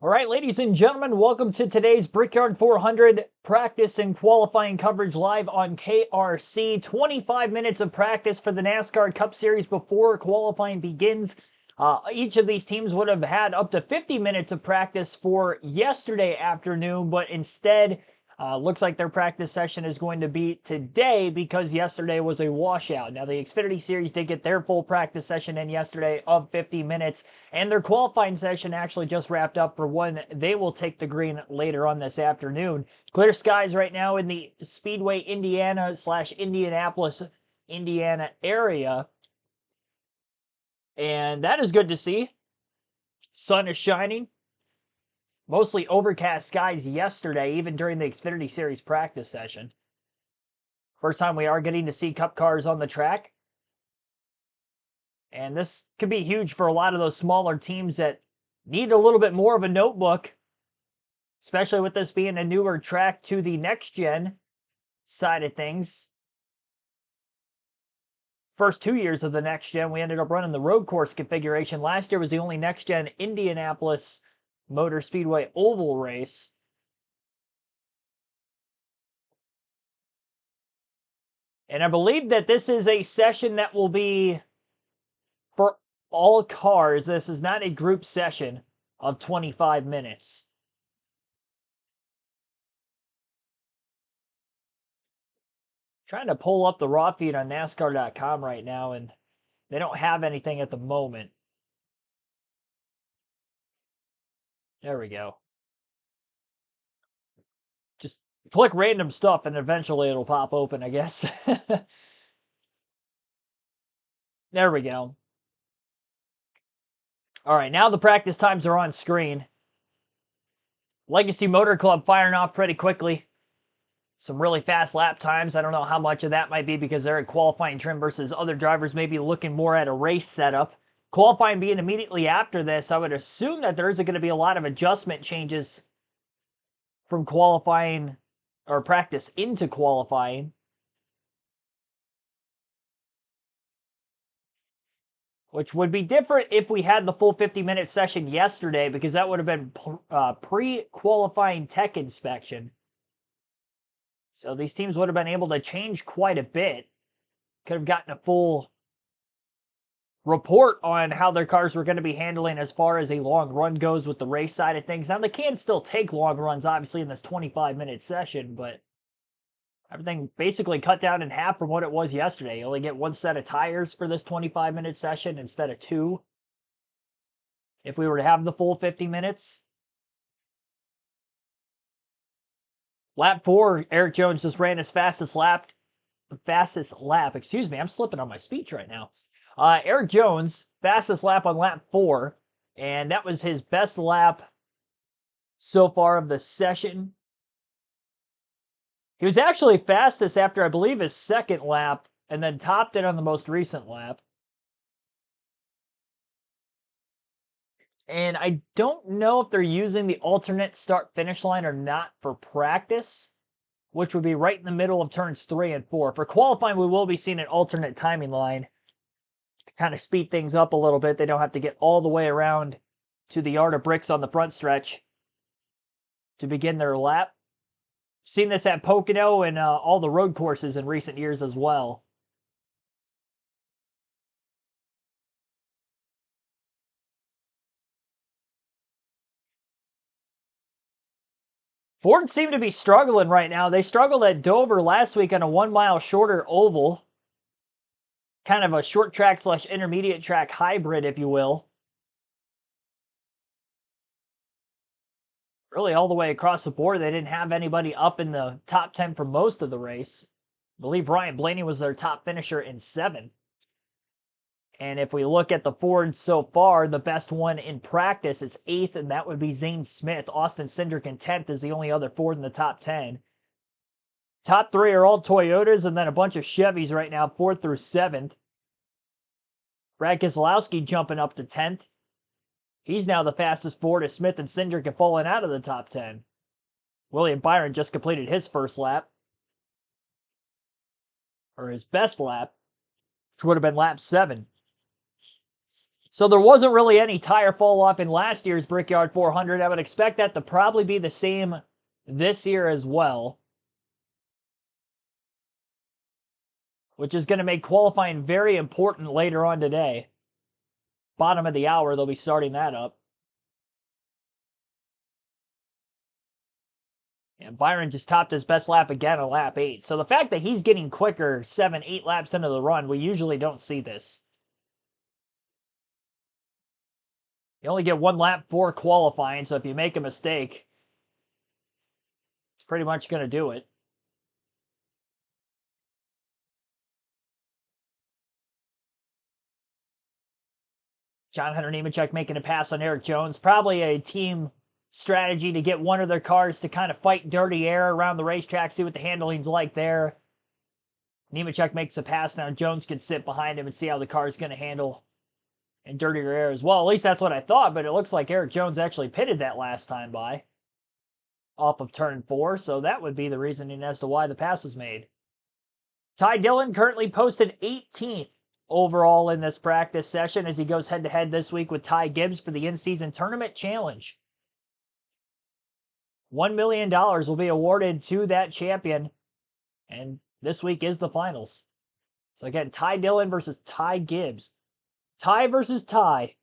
All right, ladies and gentlemen, welcome to today's Brickyard 400 practice and qualifying coverage live on KRC. 25 minutes of practice for the NASCAR Cup Series before qualifying begins. Each of these teams would have had up to 50 minutes of practice for yesterday afternoon, but instead, looks like their practice session is going to be today because yesterday was a washout. Now, the Xfinity Series did get their full practice session in yesterday of 50 minutes, and their qualifying session actually just wrapped up for when they will take the green later on this afternoon. Clear skies right now in the Speedway, Indiana / Indianapolis, Indiana area, and that is good to see. Sun is shining. Mostly overcast skies yesterday, even during the Xfinity Series practice session. First time we are getting to see Cup cars on the track. And this could be huge for a lot of those smaller teams that need a little bit more of a notebook, especially with this being a newer track to the next-gen side of things. First 2 years of the next-gen, we ended up running the road course configuration. Last year was the only next-gen Indianapolis Motor Speedway oval race. And I believe that this is a session that will be for all cars. This is not a group session of 25 minutes. Trying to pull up the raw feed on NASCAR.com right now, and they don't have anything at the moment. There we go. Just click random stuff and eventually it'll pop open, I guess. There we go. All right, now the practice times are on screen. Legacy Motor Club firing off pretty quickly. Some really fast lap times. I don't know how much of that might be because they're in qualifying trim versus other drivers maybe looking more at a race setup. Qualifying being immediately after this, I would assume that there isn't going to be a lot of adjustment changes from qualifying or practice into qualifying. Which would be different if we had the full 50-minute session yesterday, because that would have been pre-qualifying tech inspection. So these teams would have been able to change quite a bit. Could have gotten a full report on how their cars were going to be handling as far as a long run goes with the race side of things. Now, they can still take long runs, obviously, in this 25-minute session, but everything basically cut down in half from what it was yesterday. You only get one set of tires for this 25-minute session instead of two. If we were to have the full 50 minutes. Lap 4, Eric Jones just ran his fastest lap. Excuse me, I'm slipping on my speech right now. Eric Jones, fastest lap on lap 4, and that was his best lap so far of the session. He was actually fastest after, I believe, his second lap, and then topped it on the most recent lap. And I don't know if they're using the alternate start-finish line or not for practice, which would be right in the middle of turns 3 and 4. For qualifying, we will be seeing an alternate timing line to kind of speed things up a little bit. They don't have to get all the way around to the yard of bricks on the front stretch to begin their lap. Seen this at Pocono and all the road courses in recent years as well. Ford seem to be struggling right now. They struggled at Dover last week on a 1 mile shorter oval. Kind of a short track / intermediate track hybrid, if you will. Really all the way across the board, they didn't have anybody up in the top 10 for most of the race. I believe Ryan Blaney was their top finisher in 7. And if we look at the Fords so far, the best one in practice is 8th, and that would be Zane Smith. Austin Cindric in 10th is the only other Ford in the top 10. Top 3 are all Toyotas, and then a bunch of Chevys right now, 4th through 7th. Brad Keselowski jumping up to 10th. He's now the fastest Ford as Smith and Cindric have fallen out of the top 10. William Byron just completed his first lap. Or his best lap, which would have been lap 7. So there wasn't really any tire fall off in last year's Brickyard 400. I would expect that to probably be the same this year as well, which is going to make qualifying very important later on today. Bottom of the hour, they'll be starting that up. And Byron just topped his best lap again on lap 8. So the fact that he's getting quicker 7, 8 laps into the run, we usually don't see this. You only get 1 lap for qualifying, so if you make a mistake, it's pretty much going to do it. John Hunter Nemechek making a pass on Eric Jones. Probably a team strategy to get one of their cars to kind of fight dirty air around the racetrack, see what the handling's like there. Nemechek makes a pass now. Jones can sit behind him and see how the car's going to handle in dirtier air as well. At least that's what I thought, but it looks like Eric Jones actually pitted that last time by off of turn 4, so that would be the reasoning as to why the pass was made. Ty Dillon currently posted 18th overall in this practice session as he goes head-to-head this week with Ty Gibbs for the in-season tournament challenge. $1 million will be awarded to that champion, and this week is the finals. So again, Ty Dillon versus Ty Gibbs. Ty versus Ty.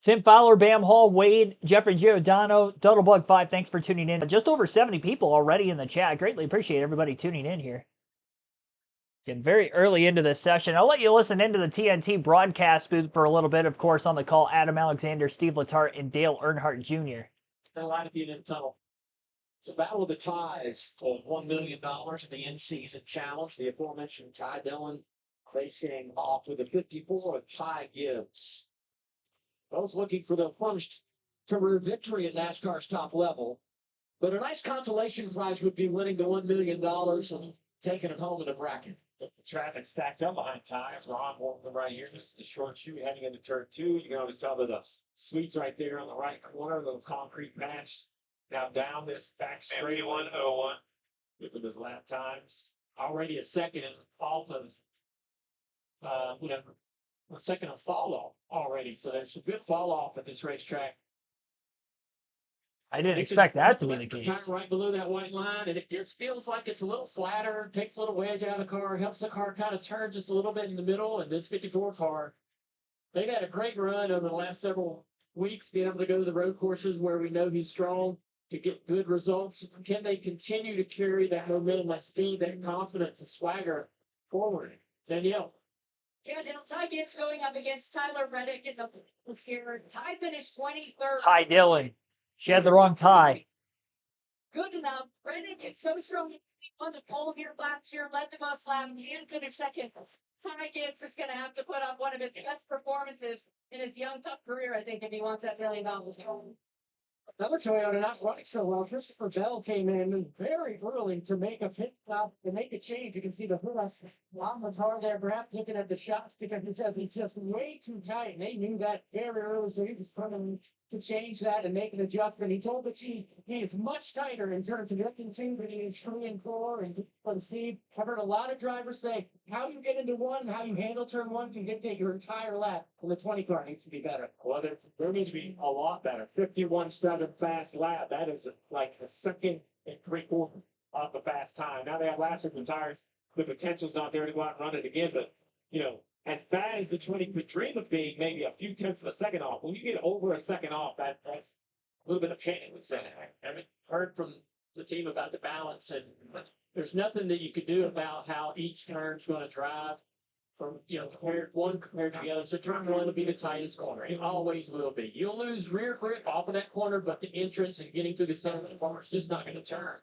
Tim Fowler, Bam Hall, Wade, Jeffrey Giordano, Doodlebug 5, thanks for tuning in. Just over 70 people already in the chat. Greatly appreciate everybody tuning in here. Getting very early into this session. I'll let you listen into the TNT broadcast booth for a little bit. Of course, on the call, Adam Alexander, Steve Letarte, and Dale Earnhardt Jr. A lot of you didn't know. It's a battle of the ties for $1 million in the in-season challenge. The aforementioned Ty Dillon facing off with a 54 of Ty Gibbs. Both looking for their first career victory at NASCAR's top level. But a nice consolation prize would be winning the $1 million and taking it home in a bracket. The traffic stacked up behind Ty as we're on board right here. This is the short chute heading into turn 2. You can always tell that the suite's right there on the right corner, a little concrete patch. Now down this back straight 101. Look at his lap times. Already a second off of a second of fall off already. So there's a good fall off at this racetrack. I didn't expect that to be the case. Right below that white line, and it just feels like it's a little flatter, takes a little wedge out of the car, helps the car kind of turn just a little bit in the middle. And this 54 car, they've had a great run over the last several weeks, being able to go to the road courses where we know he's strong to get good results. Can they continue to carry that momentum, that speed, that confidence, and swagger forward? Danielle. Yeah, now Ty Gibbs going up against Tyler Reddick in the here. Ty finished 23rd. Ty Dillon. She had the wrong tie. Good enough. Reddick is so strong. He won the pole here last year, led the most laps, and finished second. Ty Gibbs is going to have to put on one of his best performances in his young Cup career, I think, if he wants that $1 million. Another Toyota not running so well. Christopher Bell came in very early to make a pit stop, to make a change. You can see the hood on the car there, perhaps looking at the shots because he says it's just way too tight. And they knew that very early, so he was coming to change that and make an adjustment. He told the chief he is much tighter in terms of looking to, but he is 3 and 4. And from Steve, I've heard a lot of drivers say how you get into one and how you handle turn 1 can dictate your entire lap. And the 20 car needs to be better. Well, there needs to be a lot better. 51.7 fast lap. That is like a second and 3/4 off a fast time. Now they have laps with the tires. The potential's not there to go out and run it again, but as bad as the 20 could dream of being, maybe a few tenths of a second off. When you get over a second off, that's a little bit of pain with saying. I haven't heard from the team about the balance, and there's nothing that you could do about how each turn's going to drive from, compared to the other. So turn 1 will be the tightest corner. It always will be. You'll lose rear grip off of that corner, but the entrance and getting through the center of the corner is just not going to turn.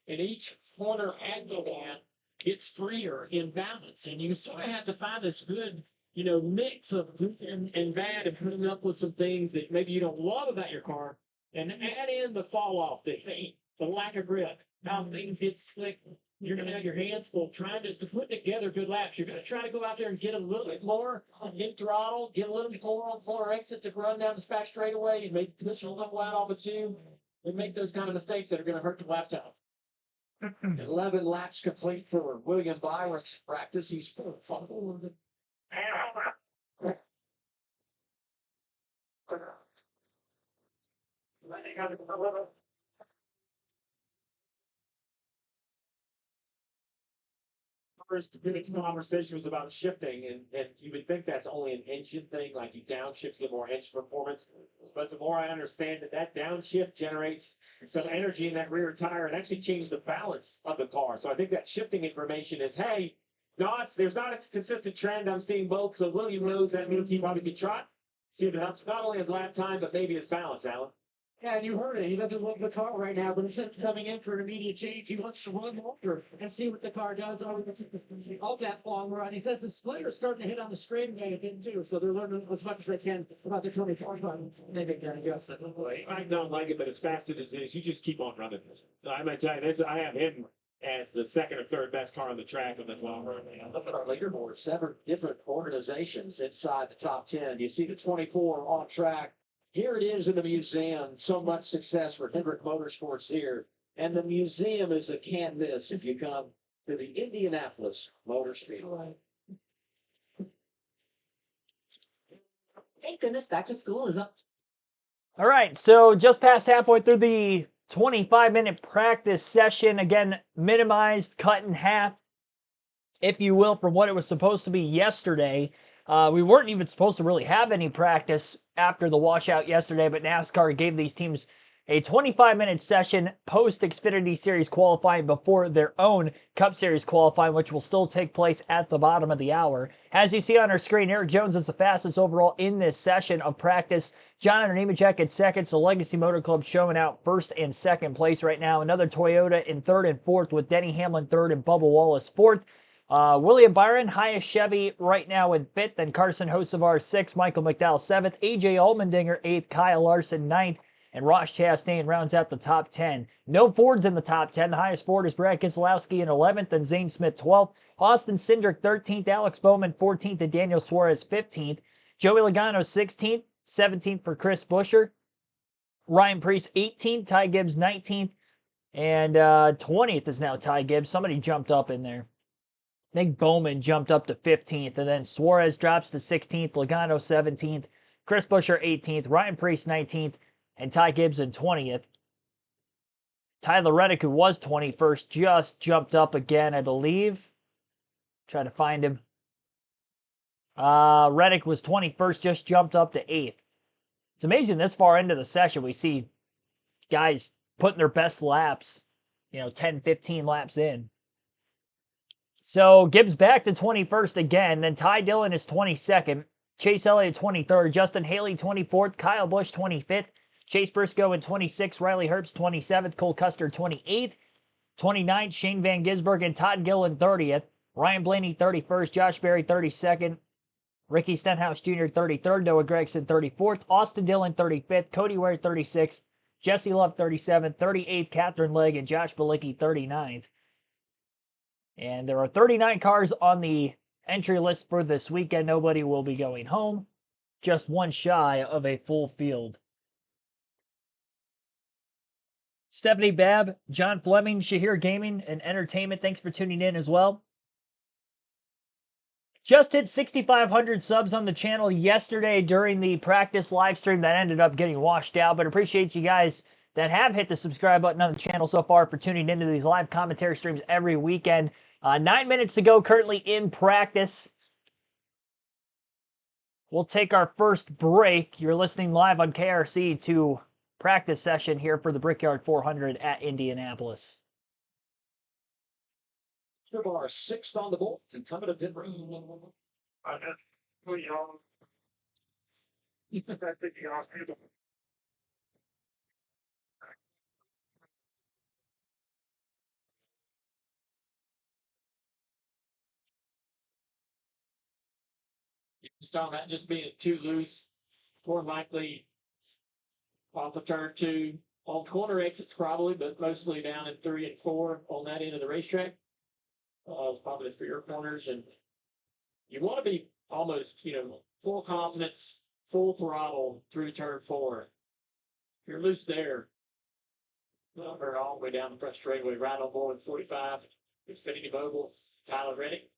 And each corner angle down gets freer in balance, and you sort of have to find this good, mix of good and bad, and putting up with some things that maybe you don't love about your car, and add in the fall off, the lack of grip, how things get slick. You're going to have your hands full trying just to put together good laps. You're going to try to go out there and get a little bit more in throttle, get a little bit more on floor exit to run down the back straightaway, and maybe push a little out off of 2, and make those kind of mistakes that are going to hurt the lap time. 11 laps complete for William Byron practice. He's full. First big conversation was about shifting, and you would think that's only an engine thing, like you downshift to get more engine performance. But the more I understand that downshift generates some energy in that rear tire and actually changes the balance of the car. So I think that shifting information is, hey, there's not a consistent trend. I'm seeing both. So William knows that means he probably could try. See if it helps not only his lap time, but maybe his balance, Alan. Yeah, and you heard it. He doesn't love the car right now, but instead of coming in for an immediate change, he wants to run longer and see what the car does all that long run. He says the splitter's starting to hit on the straightaway again too, so they're learning as much as they can about the 24 run. Maybe they can adjust it. You might not like it, but as fast as it is, you just keep on running. I'm gonna tell you this: I have him as the second or third best car on the track on this long run. Look at our leaderboard. 7 different organizations inside the top 10. You see the 24 on track. Here it is in the museum. So much success for Hendrick Motorsports here. And the museum is a can't miss if you come to the Indianapolis Motor Speedway. Thank goodness back to school is up. All right, so just past halfway through the 25-minute practice session. Again, minimized, cut in half, if you will, from what it was supposed to be yesterday. We weren't even supposed to really have any practice after the washout yesterday, but NASCAR gave these teams a 25-minute session post-Xfinity Series qualifying before their own Cup Series qualifying, which will still take place at the bottom of the hour. As you see on our screen, Eric Jones is the fastest overall in this session of practice. John Nemechek in second, so Legacy Motor Club showing out first and second place right now. Another Toyota in third and fourth, with Denny Hamlin third and Bubba Wallace fourth. William Byron, highest Chevy right now in fifth, then Carson Hocevar sixth, Michael McDowell seventh, AJ Allmendinger eighth, Kyle Larson ninth, and Ross Chastain rounds out the top 10. No Fords in the top 10. The highest Ford is Brad Keselowski in 11th, and Zane Smith 12th. Austin Cindric 13th, Alex Bowman 14th, and Daniel Suarez 15th. Joey Logano 16th, 17th for Chris Buescher. Ryan Preece 18th, Ty Gibbs 19th, and 20th is now Ty Gibbs. Somebody jumped up in there. I think Bowman jumped up to 15th, and then Suarez drops to 16th, Logano 17th, Chris Buescher 18th, Ryan Preece 19th, and Ty Gibbs in 20th. Tyler Reddick, who was 21st, just jumped up again, I believe. Try to find him. Reddick was 21st, just jumped up to 8th. It's amazing this far into the session we see guys putting their best laps, 10, 15 laps in. So Gibbs back to 21st again. Then Ty Dillon is 22nd. Chase Elliott 23rd. Justin Haley 24th. Kyle Busch 25th. Chase Briscoe in 26th. Riley Herbst 27th. Cole Custer 28th. 29th. Shane Van Gisbergen and Todd Gillen 30th. Ryan Blaney 31st. Josh Berry 32nd. Ricky Stenhouse Jr. 33rd. Noah Gragson 34th. Austin Dillon 35th. Cody Ware 36th. Jesse Love 37th. 38th. Catherine Legg and Josh Bilicki 39th. And there are 39 cars on the entry list for this weekend. Nobody will be going home. Just one shy of a full field. Stephanie Babb, John Fleming, Shahir Gaming and Entertainment, thanks for tuning in as well. Just hit 6,500 subs on the channel yesterday during the practice live stream that ended up getting washed out, but appreciate you guys that have hit the subscribe button on the channel so far for tuning into these live commentary streams every weekend. 9 minutes to go, currently in practice. We'll take our first break. You're listening live on KRC to practice session here for the Brickyard 400 at Indianapolis. Our 6th on the board and coming to pit road. Just talking about just being too loose, more likely off of turn 2, on corner exits probably, but mostly down in 3 and 4 on that end of the racetrack. It's probably the freer corners, and you want to be almost, full confidence, full throttle through turn 4. If you're loose there, Or all the way down the front straightaway, right on board with 45. Xfinity Mobile, Tyler Reddick.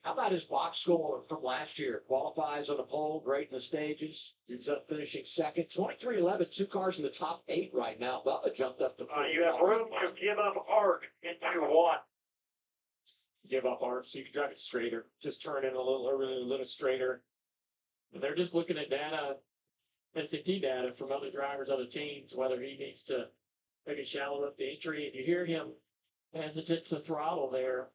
How about his box score from last year? Qualifies on the pole, great in the stages. Ends up finishing second. 23-11, 2 cars in the top 8 right now. Bubba jumped up to You have room to give up hard into one. Give up hard so you can drive it straighter. Just turn in a little straighter. But they're just looking at data, SAP data from other drivers, other teams, whether he needs to maybe shallow up the entry. If you hear him hesitant to throttle there,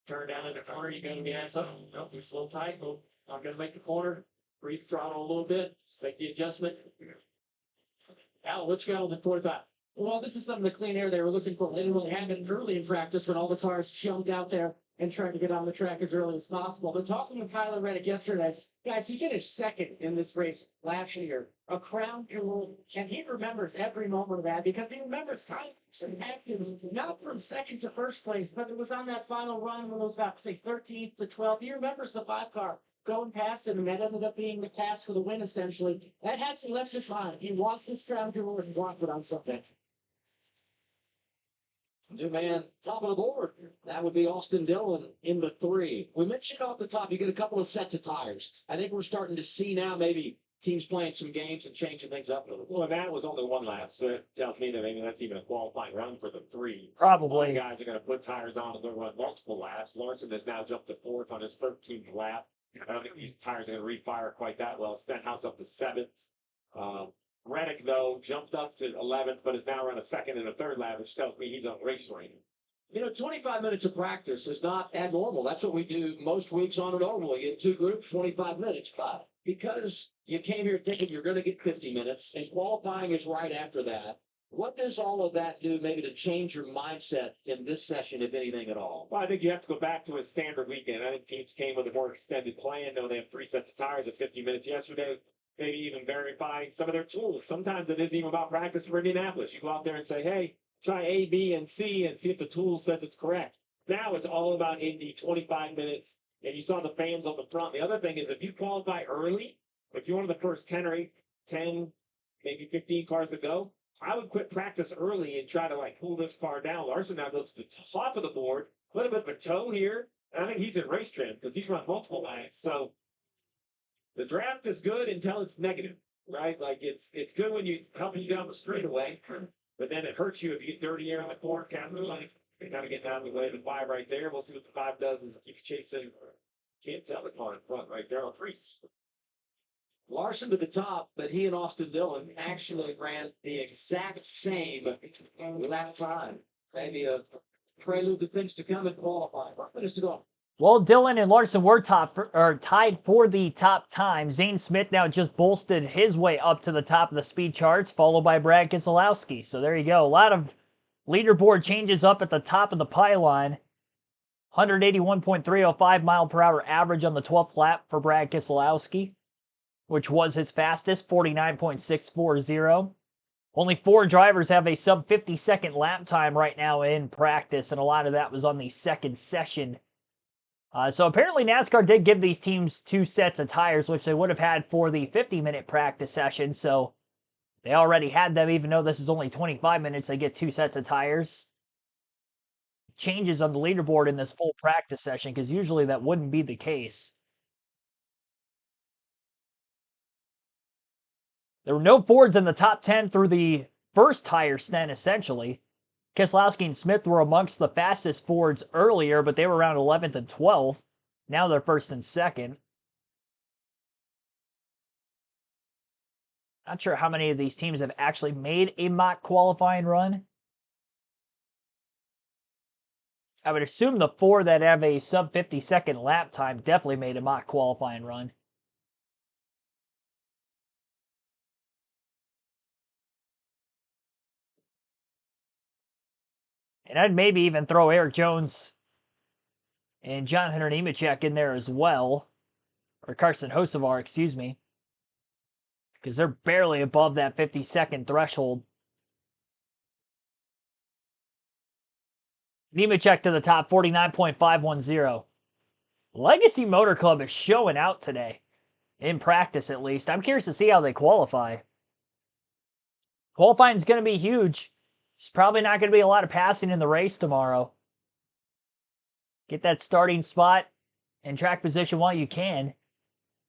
turn down in the corner, you go to the outside. Nope, it's a little tight. Well, I'm going to make the corner. Breathe throttle a little bit. Make the adjustment. Al, let's go on the 45. Well, this is some of the clean air they were looking for. They didn't really have it early in practice when all the cars jumped out there and tried to get on the track as early as possible. But talking with Tyler Reddick yesterday, guys, he finished second in this race last year. A crown jewel, and he remembers every moment of that because he remembers time not from second to first place, but it was on that final run when it was about, say, 13th to 12th. He remembers the 5 car going past him, and that ended up being the pass for the win, essentially. That hasn't left his mind. He wants this crown jewel and wants it on Sunday. New man, top of the board. That would be Austin Dillon in the 3. We mentioned off the top, you get a couple of sets of tires. I think we're starting to see now maybe teams playing some games and changing things up a little bit. Well, that was only 1 lap, so it tells me that maybe that's even a qualifying run for the 3. Probably. Guys are going to put tires on and go run multiple laps. Larson has now jumped to 4th on his 13th lap. I don't think these tires are going to refire quite that well. Stenhouse up to 7th. Reddick, though, jumped up to 11th, but is now run a 2nd and a 3rd lap, which tells me he's on race rating. 25 minutes of practice is not abnormal. That's what we do most weeks on an oval. You get 2 groups, 25 minutes. But because you came here thinking you're going to get 50 minutes, and qualifying is right after that, what does all of that do maybe to change your mindset in this session, if anything at all? Well, I think you have to go back to a standard weekend. I think teams came with a more extended plan. Though they have 3 sets of tires at 50 minutes yesterday. Maybe even verifying some of their tools. Sometimes it isn't even about practice for Indianapolis. You go out there and say, hey, try A, B, and C and see if the tool says it's correct. Now it's all about Indy, 25 minutes, and you saw the fans on the front. The other thing is if you qualify early, if you're one of the first 10 or 8, 10, maybe 15 cars to go, I would quit practice early and try to pull this car down. Larson now goes to the top of the board, a little bit of a toe here. And I think he's in race trim because he's run multiple laps. So the draft is good until it's negative, right? It's good when you helping you down the straightaway, but then it hurts you if you get dirty air on the corner. You got to get down the way of the 5 right there. We'll see what the 5 does is keep chasing. Can't tell the car in front right there on 3. Larson to the top, but he and Austin Dillon actually ran the exact same lap time. Maybe a prelude to things to come in qualifying. 1 minute to go. Well, Dillon and Larson were tied for the top time. Zane Smith now just bolstered his way up to the top of the speed charts, followed by Brad Keselowski. So there you go. A lot of leaderboard changes up at the top of the pylon. 181.305 mile per hour average on the 12th lap for Brad Keselowski, which was his fastest, 49.640. Only 4 drivers have a sub 50-second lap time right now in practice, and a lot of that was on the second session. So apparently NASCAR did give these teams 2 sets of tires, which they would have had for the 50-minute practice session. So they already had them, even though this is only 25 minutes, they get 2 sets of tires. Changes on the leaderboard in this full practice session, because usually that wouldn't be the case. There were no Fords in the top 10 through the first tire stint, essentially. Keselowski and Smith were amongst the fastest Fords earlier, but they were around 11th and 12th. Now they're 1st and 2nd. Not sure how many of these teams have actually made a mock qualifying run. I would assume the 4 that have a sub 50-second lap time definitely made a mock qualifying run. And I'd maybe even throw Eric Jones and John Hunter Nemechek in there as well. Or Carson Hocevar, excuse me. Because they're barely above that 50-second threshold. Nemechek to the top, 49.510. Legacy Motor Club is showing out today. In practice, at least. I'm curious to see how they qualify. Qualifying is going to be huge. There's probably not going to be a lot of passing in the race tomorrow. Get that starting spot and track position while you can.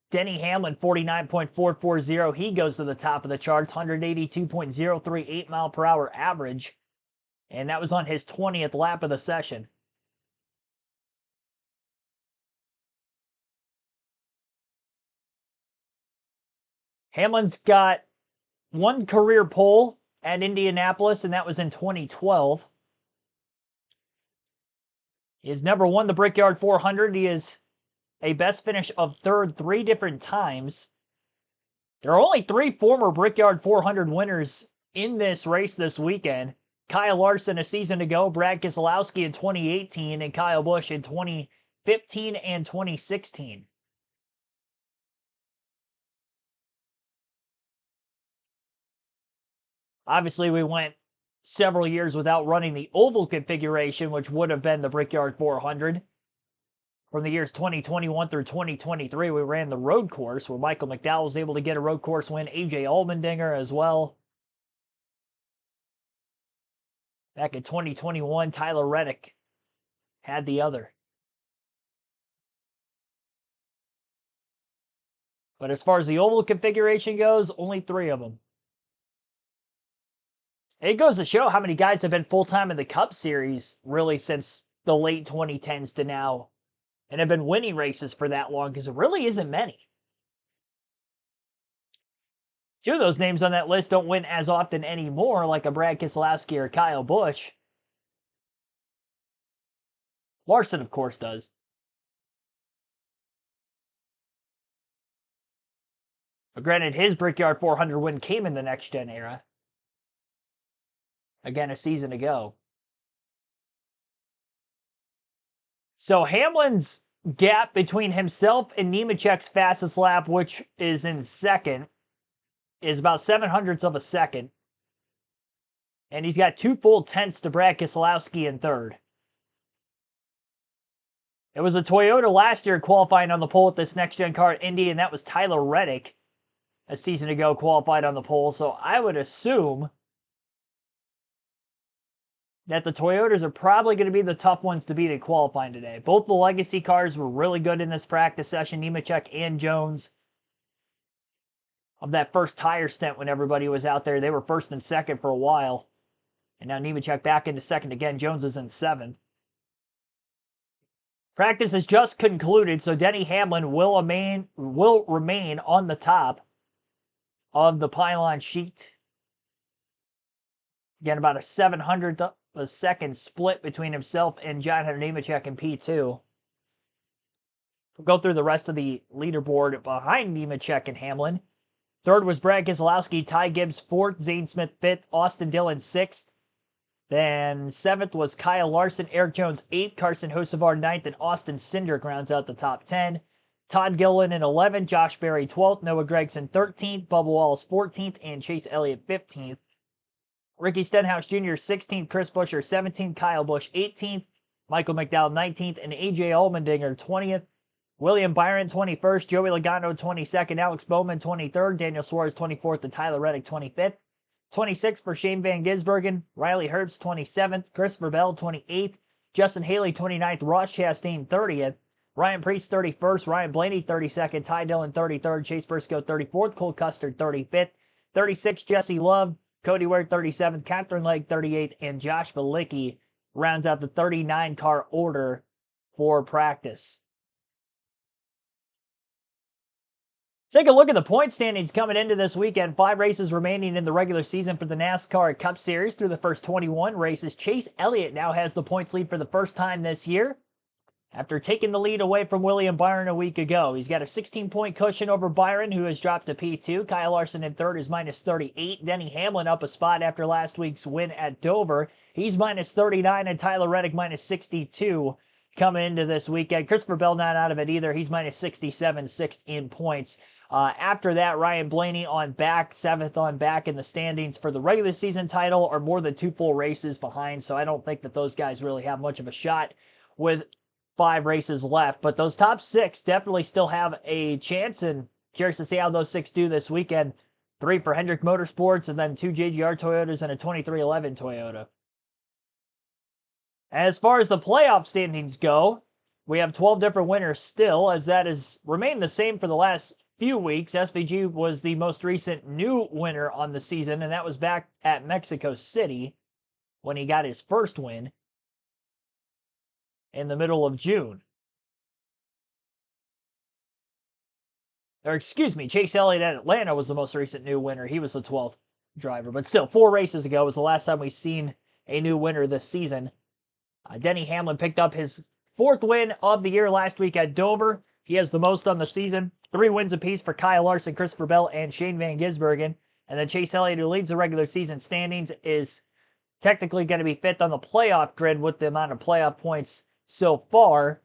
Denny Hamlin, 49.440. He goes to the top of the charts, 182.038 mile per hour average. And that was on his 20th lap of the session. Hamlin's got one career pole at Indianapolis, and that was in 2012. He has never won the Brickyard 400. He is a best finish of third 3 different times. There are only 3 former Brickyard 400 winners in this race this weekend. Kyle Larson a season ago, Brad Keselowski in 2018, and Kyle Busch in 2015 and 2016. Obviously, we went several years without running the oval configuration, which would have been the Brickyard 400. From the years 2021 through 2023, we ran the road course, where Michael McDowell was able to get a road course win, AJ Allmendinger as well. Back in 2021, Tyler Reddick had the other. But as far as the oval configuration goes, only 3 of them. It goes to show how many guys have been full-time in the Cup Series, really, since the late 2010s to now, and have been winning races for that long, because it really isn't many. 2 of those names on that list don't win as often anymore, like a Brad Keselowski or Kyle Busch. Larson, of course, does. But granted, his Brickyard 400 win came in the next-gen era. Again, a season ago. So Hamlin's gap between himself and Nemechek's fastest lap, which is in second, is about 0.07 of a second. And he's got 2 full tenths to Brad Keselowski in third. It was a Toyota last year qualifying on the pole with this next-gen car at Indy, and that was Tyler Reddick a season ago qualified on the pole. So I would assume that the Toyotas are probably going to be the tough ones to beat at qualifying today. Both the legacy cars were really good in this practice session, Nemechek and Jones. Of that first tire stint when everybody was out there, they were first and second for a while. And now Nemechek back into second again. Jones is in 7th. Practice has just concluded, so Denny Hamlin will remain on the top of the pylon sheet. Again, about a 0.07 of a second split between himself and John Hunter Nemechek in P2. We'll go through the rest of the leaderboard behind Nemechek and Hamlin. Third was Brad Keselowski, Ty Gibbs 4th, Zane Smith 5th, Austin Dillon 6th. Then 7th was Kyle Larson, Eric Jones 8th, Carson Hocevar 9th, and Austin Cindric rounds out the top 10. Todd Gilliland in 11th, Josh Berry 12th, Noah Gragson 13th, Bubba Wallace 14th, and Chase Elliott 15th. Ricky Stenhouse Jr. 16th, Chris Buescher 17th, Kyle Busch 18th, Michael McDowell 19th, and AJ Allmendinger 20th. William Byron 21st, Joey Logano 22nd, Alex Bowman 23rd, Daniel Suarez 24th, and Tyler Reddick 25th. 26th for Shane Van Gisbergen, Riley Herbst 27th, Christopher Bell 28th, Justin Haley 29th, Ross Chastain 30th, Ryan Preece 31st, Ryan Blaney 32nd, Ty Dillon 33rd, Chase Briscoe 34th, Cole Custer 35th, 36th Jesse Love, Cody Ware 37th, Catherine Legg 38th, and Josh Valicki rounds out the 39-car order for practice. Take a look at the point standings coming into this weekend. 5 races remaining in the regular season for the NASCAR Cup Series through the first 21 races. Chase Elliott now has the points lead for the first time this year, after taking the lead away from William Byron a week ago. He's got a 16-point cushion over Byron, who has dropped to P2. Kyle Larson in third is minus 38. Denny Hamlin up a spot after last week's win at Dover. He's minus 39, and Tyler Reddick minus 62 coming into this weekend. Christopher Bell not out of it either. He's minus 67, 6th in points. After that, Ryan Blaney on back, 7th on back in the standings for the regular season title, are more than 2 full races behind, so I don't think that those guys really have much of a shot with 5 races left. But those top 6 definitely still have a chance, and curious to see how those 6 do this weekend. 3 for Hendrick Motorsports, and then 2 JGR Toyotas and a 2311 Toyota. As far as the playoff standings go, we have 12 different winners still, as that has remained the same for the last few weeks. SVG was the most recent new winner on the season, and that was back at Mexico City when he got his first win in the middle of June. Or excuse me, Chase Elliott at Atlanta was the most recent new winner. He was the 12th driver, but still 4 races ago was the last time we've seen a new winner this season. Denny Hamlin picked up his 4th win of the year last week at Dover. He has the most on the season. 3 wins apiece for Kyle Larson, Christopher Bell, and Shane Van Gisbergen. And then Chase Elliott, who leads the regular season standings, is technically going to be 5th on the playoff grid with the amount of playoff points so far,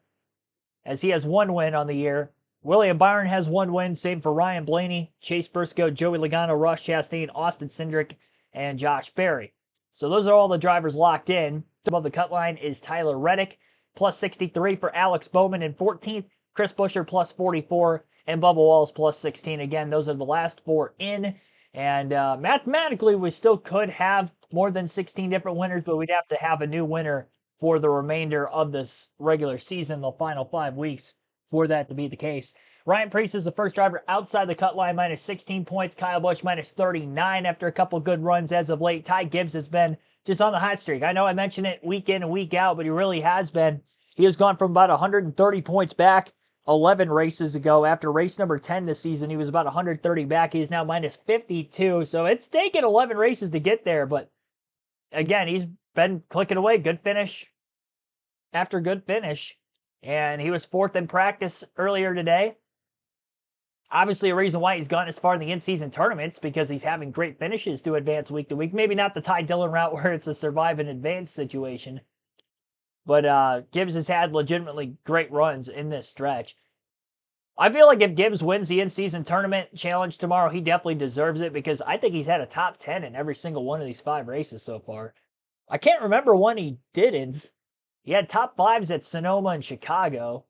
as he has 1 win on the year. William Byron has 1 win, same for Ryan Blaney, Chase Briscoe, Joey Logano, Ross Chastain, Austin Cindric, and Josh Berry. So those are all the drivers locked in. Above the cut line is Tyler Reddick, plus 63 for Alex Bowman in 14th, Chris Buescher plus 44, and Bubba Wallace plus 16. Again, those are the last 4 in. And mathematically, we still could have more than 16 different winners, but we'd have to have a new winner for the remainder of this regular season, the final 5 weeks, for that to be the case. Ryan Preece is the first driver outside the cut line, minus 16 points. Kyle Busch minus 39 after a couple good runs as of late. Ty Gibbs has been just on the hot streak. I know I mention it week in and week out, but he really has been. He has gone from about 130 points back 11 races ago. After race number 10 this season, he was about 130 back. He is now minus 52. So it's taken 11 races to get there. But again, he's been clicking away. Good finish after good finish. And he was 4th in practice earlier today. Obviously, a reason why he's gone as far in the in-season tournaments, because he's having great finishes to advance week to week. Maybe not the Ty Dillon route where it's a survive and advance situation. But Gibbs has had legitimately great runs in this stretch. I feel like if Gibbs wins the in-season tournament challenge tomorrow, he definitely deserves it, because I think he's had a top 10 in every single one of these 5 races so far. I can't remember one he didn't. He had top 5s at Sonoma and Chicago.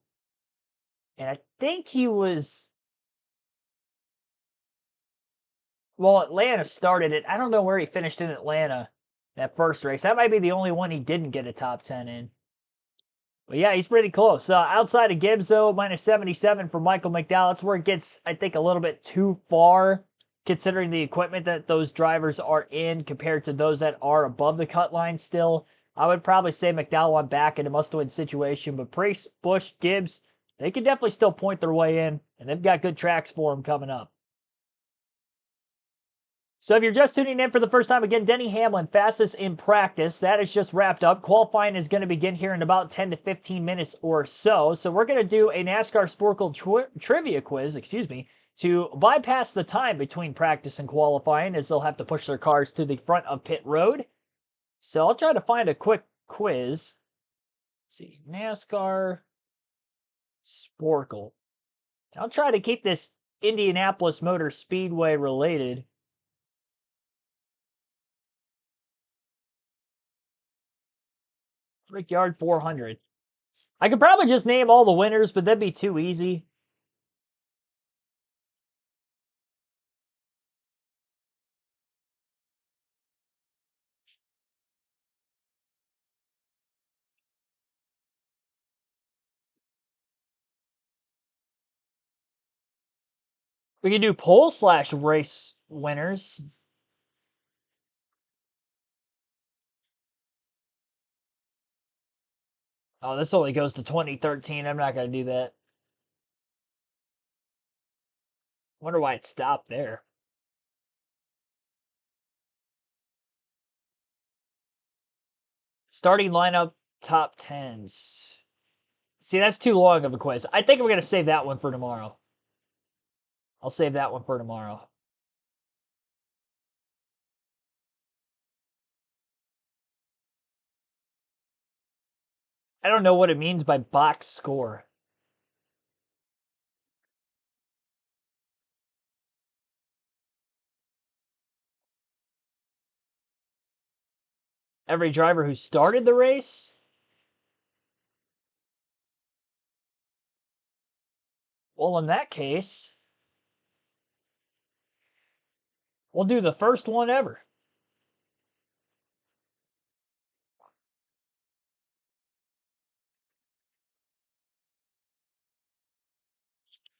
And I think he was... Well, Atlanta started it. I don't know where he finished in Atlanta, that first race. That might be the only one he didn't get a top 10 in. But yeah, he's pretty close. Outside of Gibbs, though, minus 77 for Michael McDowell. That's where it gets, I think, a little bit too far, considering the equipment that those drivers are in compared to those that are above the cut line still. I would probably say McDowell on back in a must-win situation. But Preece, Busch, Gibbs, they could definitely still point their way in, and they've got good tracks for them coming up. So if you're just tuning in for the first time, again, Denny Hamlin, fastest in practice. That is just wrapped up. Qualifying is going to begin here in about 10 to 15 minutes or so. So we're going to do a NASCAR Sporkle trivia quiz, to bypass the time between practice and qualifying, as they'll have to push their cars to the front of pit road. So I'll try to find a quick quiz. Let's see, NASCAR Sporkle. I'll try to keep this Indianapolis Motor Speedway related. Brickyard 400. I could probably just name all the winners, but that'd be too easy. We can do poll/race winners. Oh, this only goes to 2013. I'm not going to do that. Wonder why it stopped there. Starting lineup, top 10s. See, that's too long of a quiz. I think I'm going to save that one for tomorrow. I'll save that one for tomorrow. I don't know what it means by box score. Every driver who started the race? Well, in that case, We'll do the first one ever.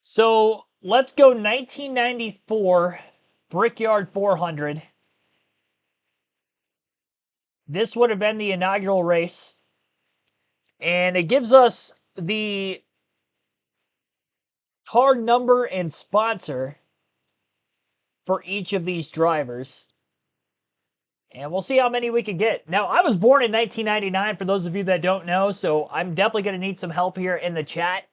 So let's go 1994 Brickyard 400. This would have been the inaugural race. And it gives us the car number and sponsor for each of these drivers. And we'll see how many we can get. Now, I was born in 1999, for those of you that don't know, so I'm definitely going to need some help here in the chat.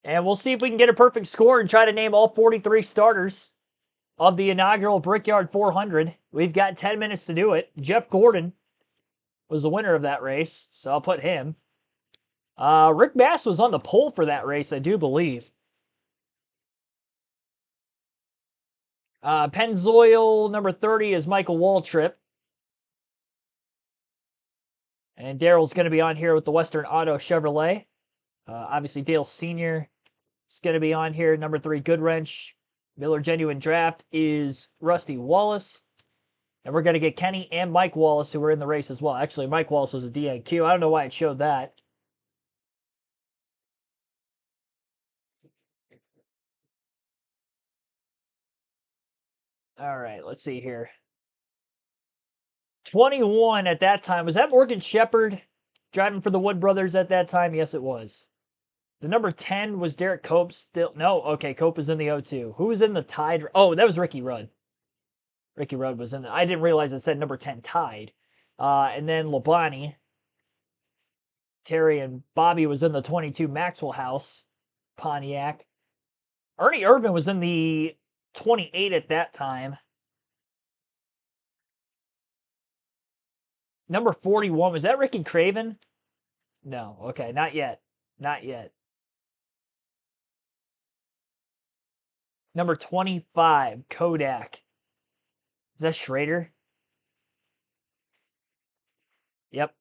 And we'll see if we can get a perfect score and try to name all 43 starters of the inaugural Brickyard 400. We've got 10 minutes to do it. Jeff Gordon was the winner of that race, so I'll put him. Rick Bass was on the pole for that race, I do believe. Pennzoil number 30 is Michael Waltrip. And Daryl's going to be on here with the Western Auto Chevrolet. Obviously, Dale Sr. is going to be on here. Number 3, Goodwrench. Miller Genuine Draft is Rusty Wallace. And we're going to get Kenny and Mike Wallace, who were in the race as well. Actually, Mike Wallace was a DNQ. I don't know why it showed that. All right, let's see here. 21 at that time. Was that Morgan Shepherd driving for the Wood Brothers at that time? Yes, it was. The number 10 was Derek Cope still. No, okay, Cope was in the 02. Who was in the Tide? Oh, that was Ricky Rudd. Ricky Rudd was in the. I didn't realize it said number 10 Tide. And then Labonte. Terry and Bobby was in the 22 Maxwell House Pontiac. Ernie Irvin was in the 28 at that time. Number 41, was that Ricky Craven? No, okay, not yet. Not yet. Number 25, Kodak. Is that Schrader? Yep.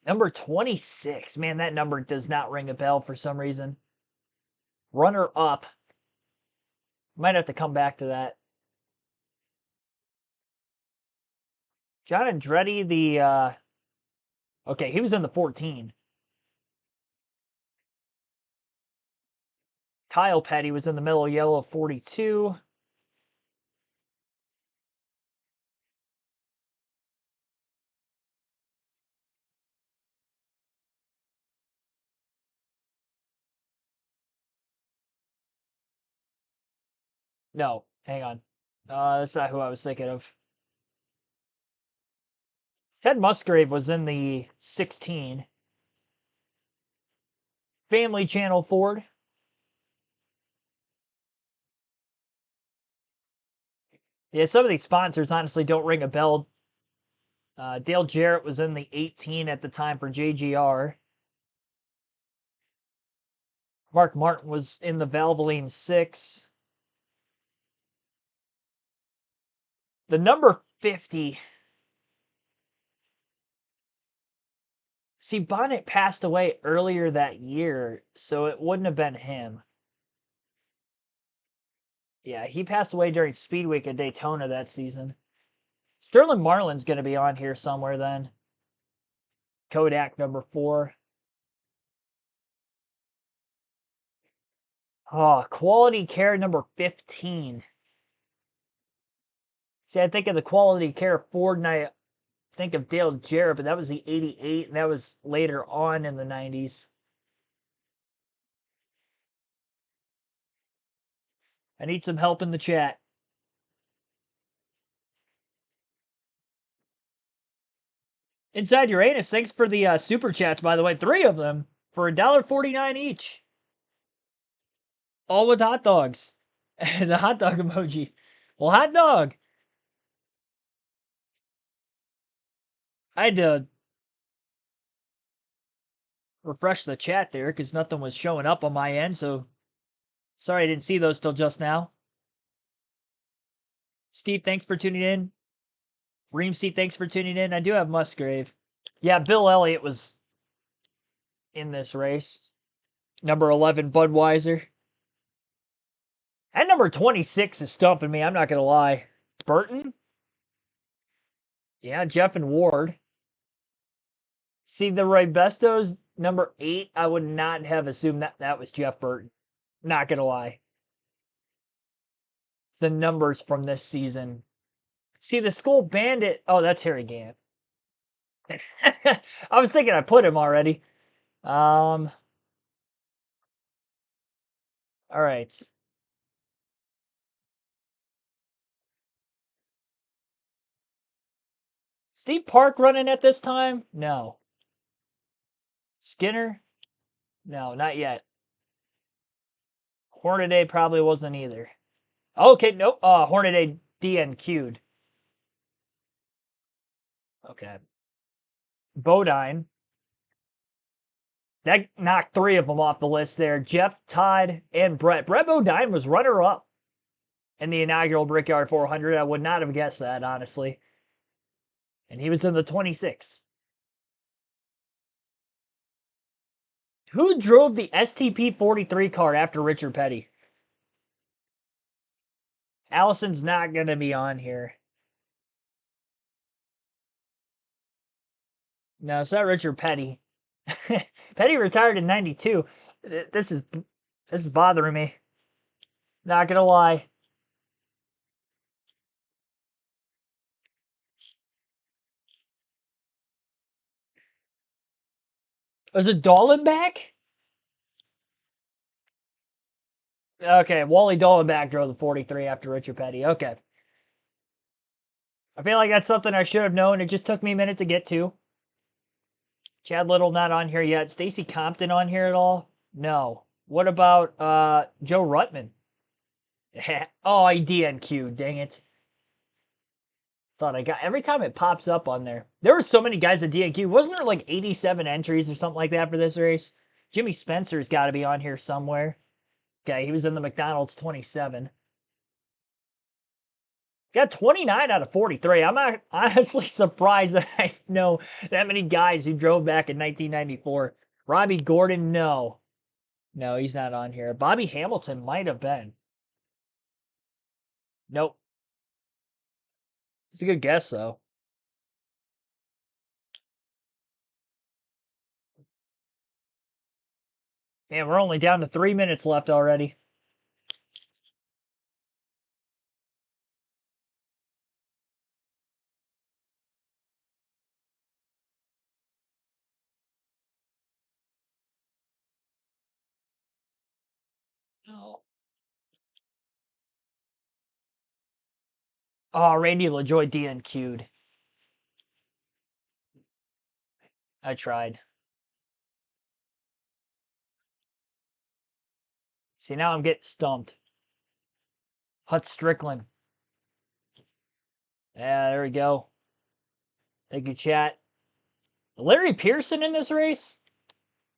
Number 26. Man, that number does not ring a bell for some reason. Runner up. Might have to come back to that. John Andretti, the okay, he was in the 14. Kyle Petty was in the middle yellow 42. No, hang on. That's not who I was thinking of. Ted Musgrave was in the 16. Family Channel Ford. Yeah, some of these sponsors honestly don't ring a bell. Dale Jarrett was in the 18 at the time for JGR. Mark Martin was in the Valvoline 6. The number 50. See, Bonnet passed away earlier that year, so it wouldn't have been him. Yeah, he passed away during Speed Week at Daytona that season. Sterling Marlin's going to be on here somewhere then. Kodak number 4. Oh, Quality Care number 15. See, I think of the Quality Care Ford, and I think of Dale Jarrett, but that was the 88, and that was later on in the 90s. I need some help in the chat. Inside Uranus, thanks for the super chats, by the way. 3 of them for $1.49 each. All with hot dogs. The hot dog emoji. Well, hot dog. I had to refresh the chat there because nothing was showing up on my end, so sorry I didn't see those till just now. Steve, thanks for tuning in. Reamsey, thanks for tuning in. I do have Musgrave. Yeah, Bill Elliott was in this race. Number 11, Budweiser. That number 26 is stumping me. I'm not going to lie. Burton? Yeah, Jeff and Ward. See, the Ribestos, number 8, I would not have assumed that was Jeff Burton. Not going to lie. The numbers from this season. See, the Skull Bandit. Oh, that's Harry Gant. I was thinking I put him already. All right. Steve Park running at this time? No. Skinner? No, not yet. Hornaday probably wasn't either. Okay, nope. Hornaday DNQ'd. Okay. Bodine. That knocked 3 of them off the list there. Jeff, Todd, and Brett. Brett Bodine was runner-up in the inaugural Brickyard 400. I would not have guessed that, honestly. And he was in the 26. Who drove the STP 43 car after Richard Petty? Allison's not going to be on here. No, it's not Richard Petty. Petty retired in 92. This is bothering me. Not going to lie. Was it Dollenbach? Okay, Wally Dollenbach drove the 43 after Richard Petty. Okay. I feel like that's something I should have known. It just took me a minute to get to. Chad Little not on here yet. Stacy Compton on here at all? No. What about Joe Ruttman? Oh, I DNQ'd. Dang it. Thought I got... Every time it pops up on there. There were so many guys at DNQ. Wasn't there like 87 entries or something like that for this race? Jimmy Spencer's got to be on here somewhere. Okay, he was in the McDonald's 27. Got 29 out of 43. I'm not honestly surprised that I know that many guys who drove back in 1994. Robbie Gordon, no. No, he's not on here. Bobby Hamilton might have been. Nope. It's a good guess, though. Man, we're only down to 3 minutes left already. No. Oh, Randy LaJoy DNQ'd. I tried. See, now I'm getting stumped. Hut Strickland. Yeah, there we go. Thank you, chat. Larry Pearson in this race?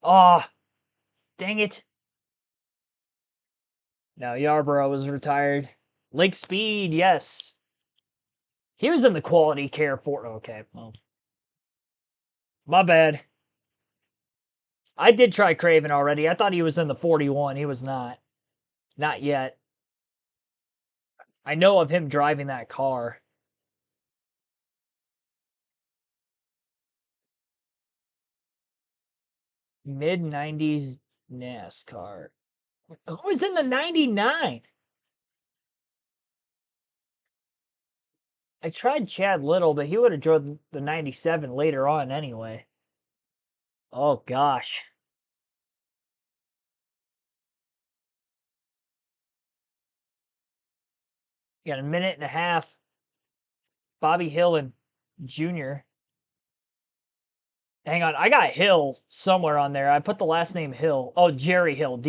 Ah, oh, dang it. No, Yarborough was retired. Lake Speed, yes. He was in the quality care for... Okay, well. My bad. I did try Craven already. I thought he was in the 41. He was not. Not yet. I know of him driving that car. Mid-90s NASCAR. Who was in the 99? I tried Chad Little, but he would have drove the 97 later on anyway. Oh, gosh. Got a minute and a half. Bobby Hill and Jr. Hang on, I got Hill somewhere on there. I put the last name Hill. Oh, Jerry Hill.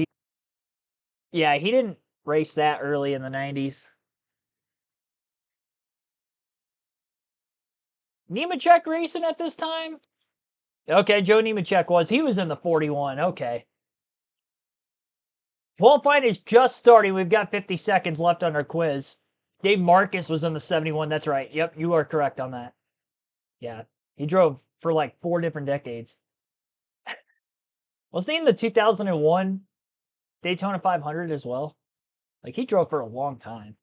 Yeah, he didn't race that early in the 90s. Nemechek racing at this time? Okay, Joe Nemechek was. He was in the 41. Okay. Qualifying is just starting. We've got 50 seconds left on our quiz. Dave Marcus was in the 71. That's right. Yep, you are correct on that. Yeah, he drove for like 4 different decades. Was he in the 2001 Daytona 500 as well? Like, he drove for a long time.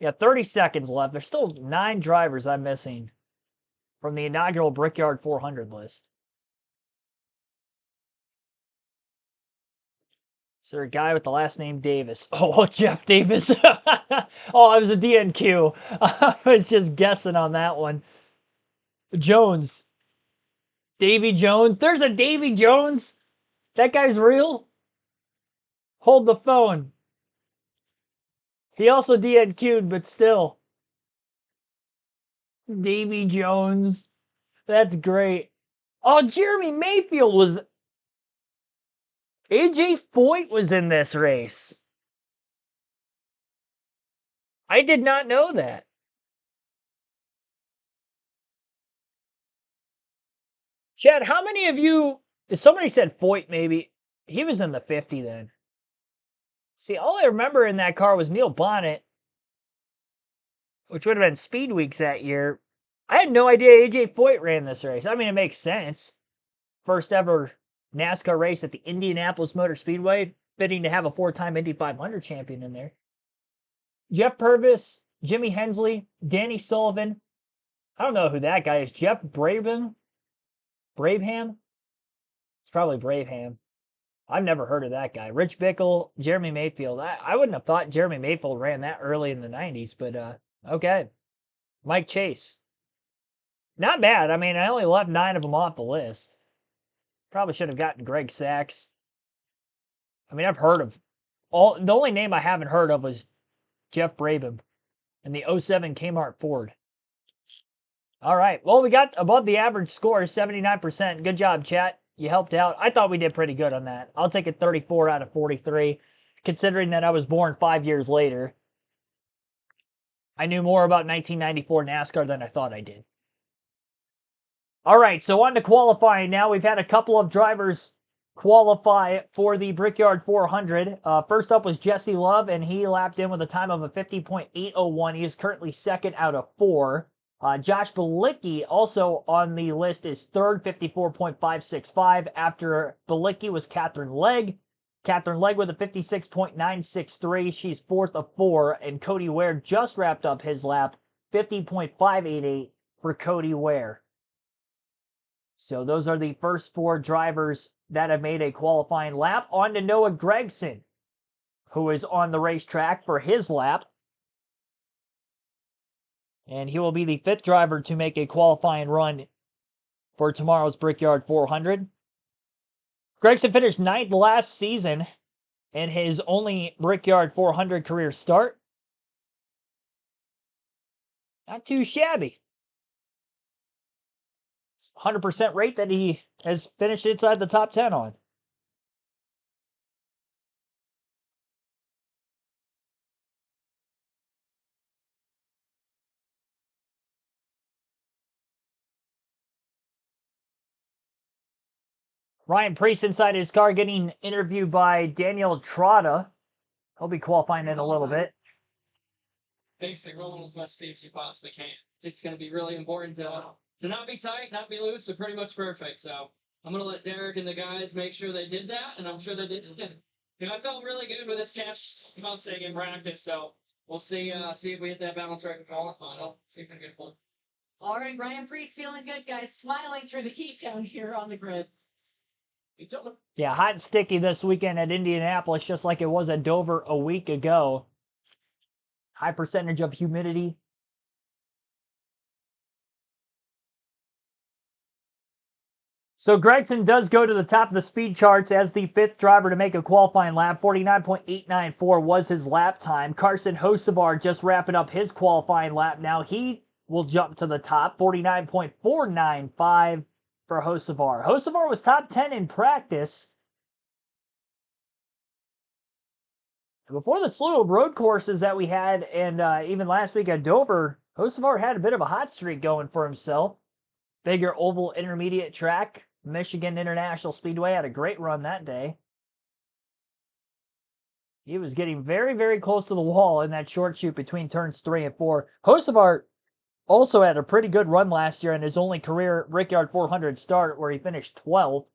Yeah, 30 seconds left. There's still 9 drivers I'm missing from the inaugural Brickyard 400 list. Is there a guy with the last name Davis? Oh, Jeff Davis. Oh, it was a DNQ. I was just guessing on that one. Jones. Davy Jones. There's a Davy Jones. That guy's real. Hold the phone. He also DNQ'd, but still. Davy Jones. That's great. Oh, Jeremy Mayfield was... AJ Foyt was in this race. I did not know that. Chad, how many of you... Somebody said Foyt, maybe. He was in the 50 then. See, all I remember in that car was Neil Bonnet, which would have been Speed Weeks that year. I had no idea AJ Foyt ran this race. I mean, it makes sense. First ever NASCAR race at the Indianapolis Motor Speedway. Fitting to have a 4-time Indy 500 champion in there. Jeff Purvis, Jimmy Hensley, Danny Sullivan. I don't know who that guy is. Jeff Brabham? Brabham? It's probably Brabham. I've never heard of that guy. Rich Bickle, Jeremy Mayfield. I wouldn't have thought Jeremy Mayfield ran that early in the 90s, but okay. Mike Chase. Not bad. I mean, I only left 9 of them off the list. Probably should have gotten Greg Sachs. I mean, I've heard of all. The only name I haven't heard of was Jeff Brabham and the 07 Kmart Ford. All right. Well, we got above the average score, 79%. Good job, chat. You helped out. I thought we did pretty good on that. I'll take a 34 out of 43, considering that I was born 5 years later. I knew more about 1994 NASCAR than I thought I did. All right, so on to qualifying now. We've had a couple of drivers qualify for the Brickyard 400. First up was Jesse Love, and he lapped in with a time of a 50.801. He is currently second out of 4. Josh Bilicki, also on the list, is third, 54.565. After Bilicki was Catherine Legg. Catherine Legg with a 56.963. She's fourth of 4. And Cody Ware just wrapped up his lap, 50.588 for Cody Ware. So those are the first 4 drivers that have made a qualifying lap. On to Noah Gragson, who is on the racetrack for his lap. And he will be the 5th driver to make a qualifying run for tomorrow's Brickyard 400. Gregson finished 9th last season in his only Brickyard 400 career start. Not too shabby. 100% rate that he has finished inside the top 10 on. Ryan Preece inside his car getting interviewed by Daniel Trotta. He'll be qualifying in a little bit. Basically rolling as much speed as you possibly can. It's going to be really important to not be tight, not be loose, and pretty much perfect. So I'm going to let Derek and the guys make sure they did that, and I'm sure they did. You know, I felt really good with this catch Mustang in practice, so we'll see if we hit that balance right in qualifying. See if we can get one. All right, Ryan Priest feeling good, guys. Smiling through the heat down here on the grid. Yeah, hot and sticky this weekend at Indianapolis, just like it was at Dover a week ago. High percentage of humidity. So Gregson does go to the top of the speed charts as the 5th driver to make a qualifying lap. 49.894 was his lap time. Carson Hocevar just wrapping up his qualifying lap. Now he will jump to the top. 49.495 for Hocevar. Hocevar was top 10 in practice. Before the slew of road courses that we had, and even last week at Dover, Hocevar had a bit of a hot streak going for himself. Bigger oval intermediate track. Michigan International Speedway had a great run that day. He was getting very, very close to the wall in that short chute between turns 3 and 4. Hocevar also had a pretty good run last year in his only career Brickyard 400 start, where he finished 12th.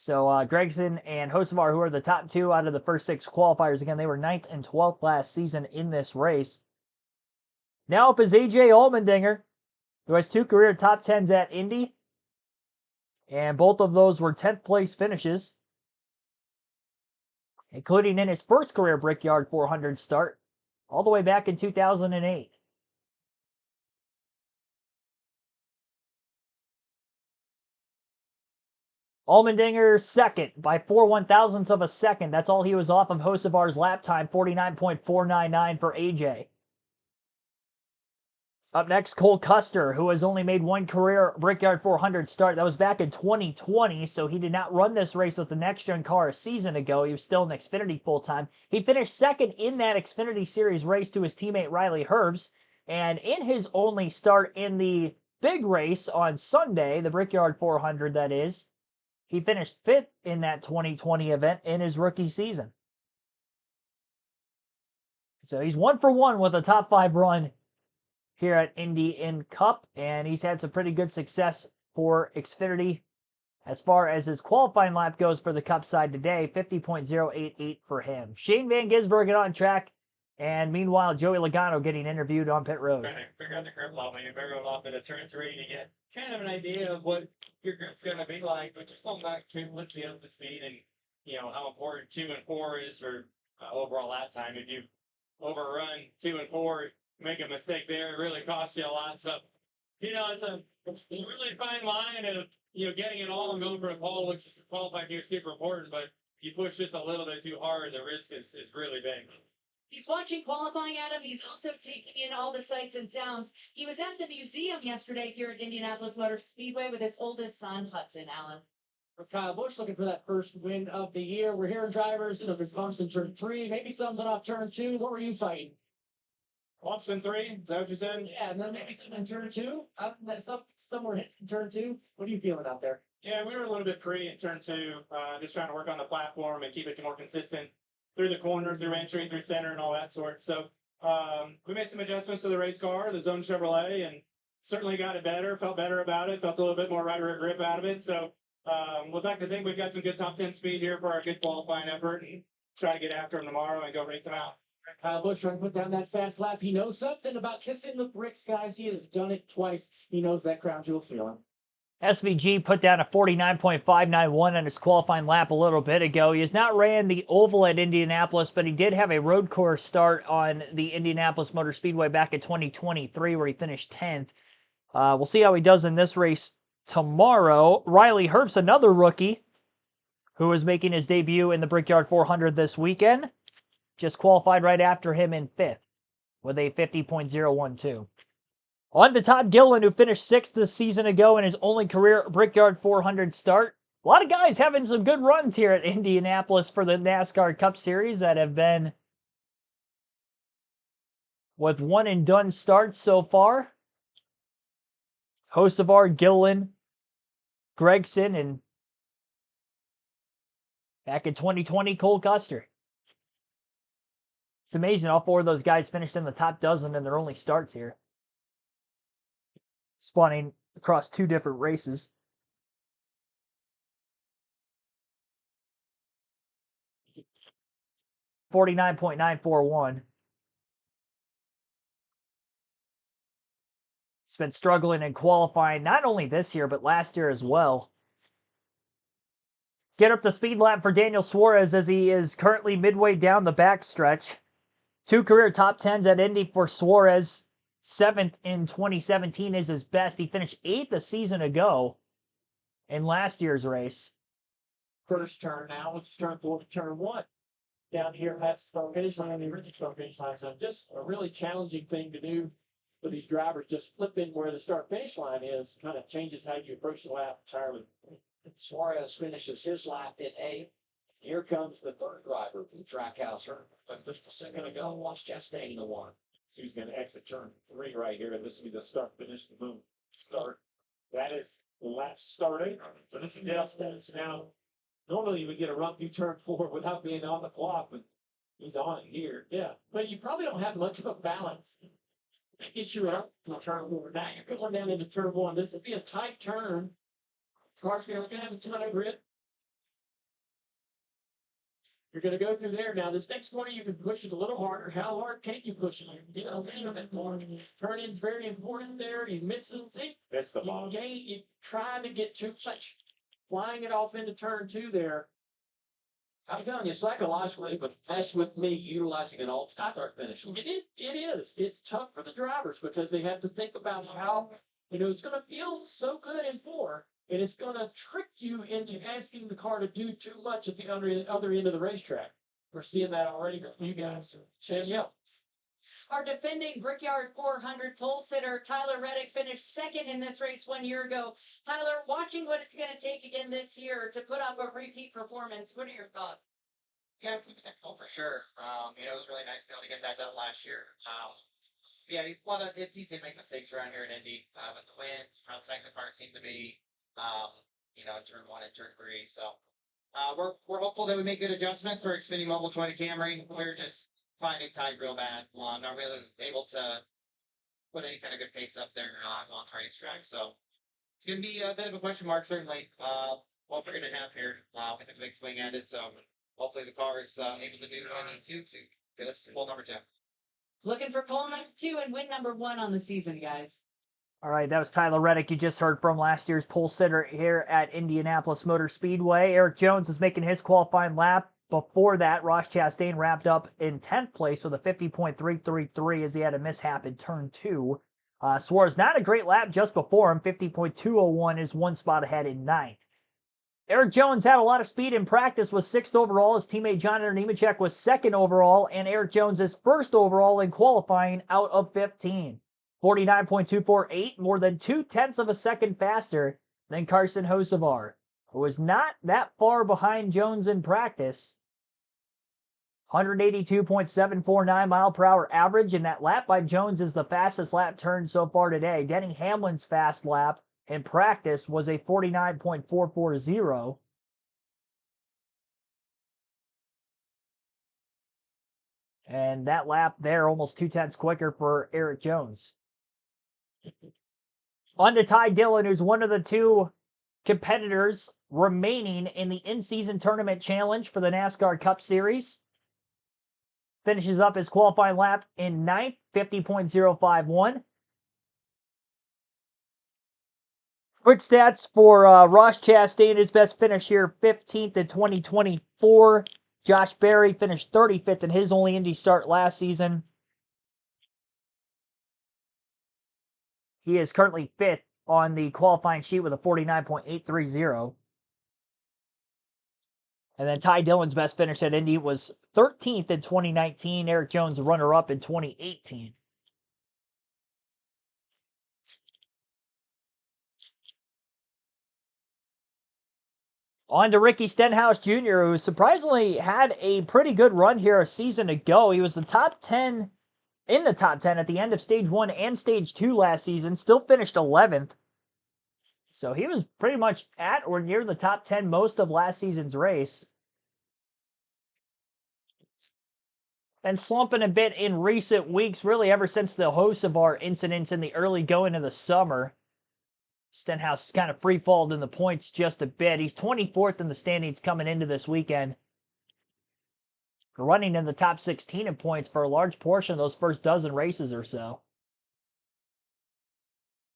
So Gregson and Hocevar, who are the top two out of the first 6 qualifiers, again, they were 9th and 12th last season in this race. Now up is AJ Allmendinger, who has 2 career top 10s at Indy. And both of those were 10th place finishes, including in his first career Brickyard 400 start, all the way back in 2008. Allmendinger second by 4/1000ths of a second. That's all he was off of Hocevar's lap time, 49.499 for AJ. Up next, Cole Custer, who has only made 1 career Brickyard 400 start. That was back in 2020, so he did not run this race with the next-gen car a season ago. He was still in Xfinity full-time. He finished second in that Xfinity Series race to his teammate Riley Herbst, and in his only start in the big race on Sunday, the Brickyard 400 that is, he finished 5th in that 2020 event in his rookie season. So he's 1 for 1 with a top 5 run here at Indy in Cup, and he's had some pretty good success for Xfinity as far as his qualifying lap goes for the Cup side today, 50.088 for him. Shane Van Gisbergen on track, and meanwhile, Joey Logano getting interviewed on pit road. Trying to figure out the grip level. You better go off into turn 3 to get kind of an idea of what your grip's going to be like, but you're still not completely up to speed and, how important 2 and 4 is for overall lap time. If you overrun 2 and 4, make a mistake there, it really costs you a lot. So, it's a really fine line of, getting it all and going for a pole, which is qualifying here super important, but you push just a little bit too hard, the risk is really big. He's watching qualifying, Adam. He's also taking in all the sights and sounds. He was at the museum yesterday here at Indianapolis Motor Speedway with his oldest son, Hudson Allen. With Kyle Busch looking for that first win of the year. We're hearing drivers, there's bumps in turn 3, maybe something off turn 2. What were you fighting? Bumps in 3, is that what you said? Yeah, and then maybe something in turn 2. Somewhere hit in turn 2. What are you feeling out there? Yeah, we were a little bit free in turn 2, just trying to work on the platform and keep it more consistent through the corner, through entry, through center, and all that sort. So we made some adjustments to the race car, the Zone Chevrolet, and certainly got it better, felt better about it, felt a little bit more right rear grip out of it. So we'd like to think we've got some good top 10 speed here for our good qualifying effort and try to get after them tomorrow and go race them out. Kyle Busch trying to put down that fast lap. He knows something about kissing the bricks, guys. He has done it twice. He knows that crown jewel feeling. SVG put down a 49.591 on his qualifying lap a little bit ago. He has not ran the oval at Indianapolis, but he did have a road course start on the Indianapolis Motor Speedway back in 2023 where he finished 10th. We'll see how he does in this race tomorrow. Riley Herbst, another rookie who is making his debut in the Brickyard 400 this weekend, just qualified right after him in 5th with a 50.012. On to Todd Gilliland, who finished 6th this season ago in his only career Brickyard 400 start. A lot of guys having some good runs here at Indianapolis for the NASCAR Cup Series that have been with one-and-done starts so far. Hocevar, Gilliland, Gregson, and back in 2020, Cole Custer. It's amazing all 4 of those guys finished in the top dozen in their only starts here, spawning across 2 different races. $49.941. He's been struggling in qualifying, not only this year, but last year as well. Get up to speed lap for Daniel Suarez as he is currently midway down the backstretch. 2 career top 10s at Indy for Suarez. 7th in 2017 is his best. He finished 8th a season ago in last year's race. First turn now. Let's turn 4 to turn 1. Down here past the start finish line, the original start finish line. So just a really challenging thing to do for these drivers. Just flipping where the start finish line is kind of changes how you approach the lap entirely. Suarez finishes his lap in 8th. Here comes the 3rd driver from Trackhouse. But just a second ago, was Chastain the one. So he's going to exit turn 3 right here. And this will be the start finish. Boom. Start. That is the lap starting. So this is the outstance now. Normally you would get a run through turn 4 without being on the clock, but he's on it here. Yeah, but you probably don't have much of a balance. That gets you up to turn 4. Now you're going down into turn 1. This will be a tight turn. Car's going to have a ton of grip. You're going to go through there. Now, this next corner, you can push it a little harder. How hard can you push it? You get a little bit more. Turn in's very important there. He misses it. Missed the ball. You try to get too much. Flying it off into turn 2 there. I'm telling you, psychologically, but that's with me utilizing an alt-start finish. It is. It's tough for the drivers because they have to think about how, it's going to feel so good in 4, and it's going to trick you into asking the car to do too much at the other end of the racetrack. We're seeing that already with you guys. Yeah. Our defending Brickyard 400 pole sitter, Tyler Reddick, finished second in this race 1 year ago. Tyler, watching what it's going to take again this year to put up a repeat performance, what are your thoughts? Yeah, it's for sure. It was really nice to be able to get that done last year. Yeah, it's easy to make mistakes around here in Indy. With the wind, how tight the cars seem to be, in turn 1 and turn 3. So we're hopeful that we make good adjustments for Xfinity Mobile 20 Camry. We're just finding tight real bad. Not really able to put any kind of good pace up there on the racetrack. So it's going to be a bit of a question mark, certainly. Well, 3.5 here. With a big swing at it. So hopefully the car is able to do what it needs to get us pole number 2. Looking for pole number 2 and win number 1 on the season, guys. All right, that was Tyler Reddick you just heard from, last year's pole sitter here at Indianapolis Motor Speedway. Eric Jones is making his qualifying lap. Before that, Ross Chastain wrapped up in 10th place with a 50.333 as he had a mishap in turn 2. Suarez, not a great lap just before him. 50.201 is 1 spot ahead in 9th. Eric Jones had a lot of speed in practice, was 6th overall. His teammate Jonathan Nemechek was 2nd overall, and Eric Jones is 1st overall in qualifying out of 15. 49.248, more than 0.2 of a second faster than Carson Hocevar, who was not that far behind Jones in practice. 182.749 mile per hour average, and that lap by Jones is the fastest lap turned so far today. Denny Hamlin's fast lap in practice was a 49.440. And that lap there almost 0.2 quicker for Eric Jones. On to Ty Dillon, who's one of the 2 competitors remaining in the in-season tournament challenge for the NASCAR Cup Series. Finishes up his qualifying lap in 9th, 50.051. Quick stats for Ross Chastain, his best finish here, 15th in 2024. Josh Berry finished 35th in his only Indy start last season. He is currently 5th on the qualifying sheet with a 49.830. And then Ty Dillon's best finish at Indy was 13th in 2019. Eric Jones, runner-up in 2018. On to Ricky Stenhouse Jr., who surprisingly had a pretty good run here a season ago. He was in the top 10 at the end of Stage 1 and Stage 2 last season. Still finished 11th. So he was pretty much at or near the top 10 most of last season's race. And slumping a bit in recent weeks, really ever since the Hocevar incidents in the early going of the summer. Stenhouse kind of free-falled in the points just a bit. He's 24th in the standings coming into this weekend. Running in the top 16 in points for a large portion of those first dozen races or so.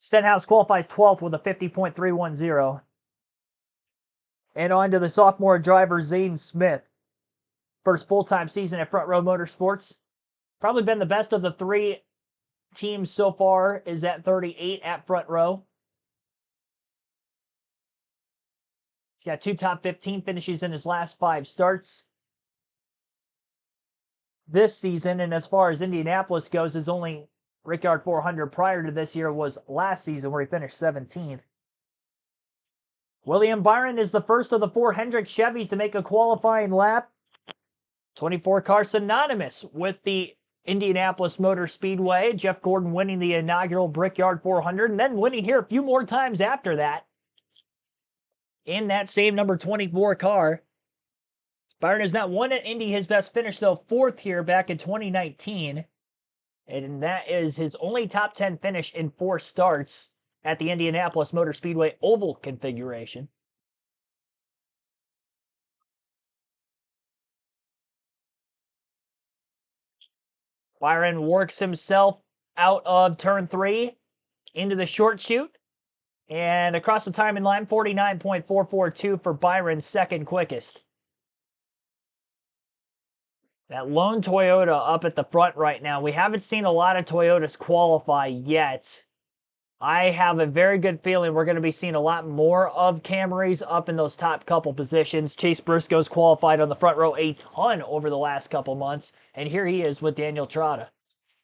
Stenhouse qualifies 12th with a 50.310. And on to the sophomore driver, Zane Smith. First full-time season at Front Row Motorsports. Probably been the best of the 3 teams so far, is at 38 at Front Row. He's got 2 top 15 finishes in his last 5 starts this season, and as far as Indianapolis goes, his only Brickyard 400 prior to this year was last season, where he finished 17th. William Byron is the first of the 4 Hendrick Chevys to make a qualifying lap. 24 car synonymous with the Indianapolis Motor Speedway. Jeff Gordon winning the inaugural Brickyard 400, and then winning here a few more times after that in that same number 24 car. Byron has not won at Indy. His best finish, though, 4th here back in 2019. And that is his only top 10 finish in 4 starts at the Indianapolis Motor Speedway oval configuration. Byron works himself out of turn 3 into the short chute. And across the timing line, 49.442 for Byron's second quickest. That lone Toyota up at the front right now. We haven't seen a lot of Toyotas qualify yet. I have a very good feeling we're going to be seeing a lot more of Camrys up in those top couple positions. Chase Briscoe's qualified on the front row a ton over the last couple months. And here he is with Daniel Trotta.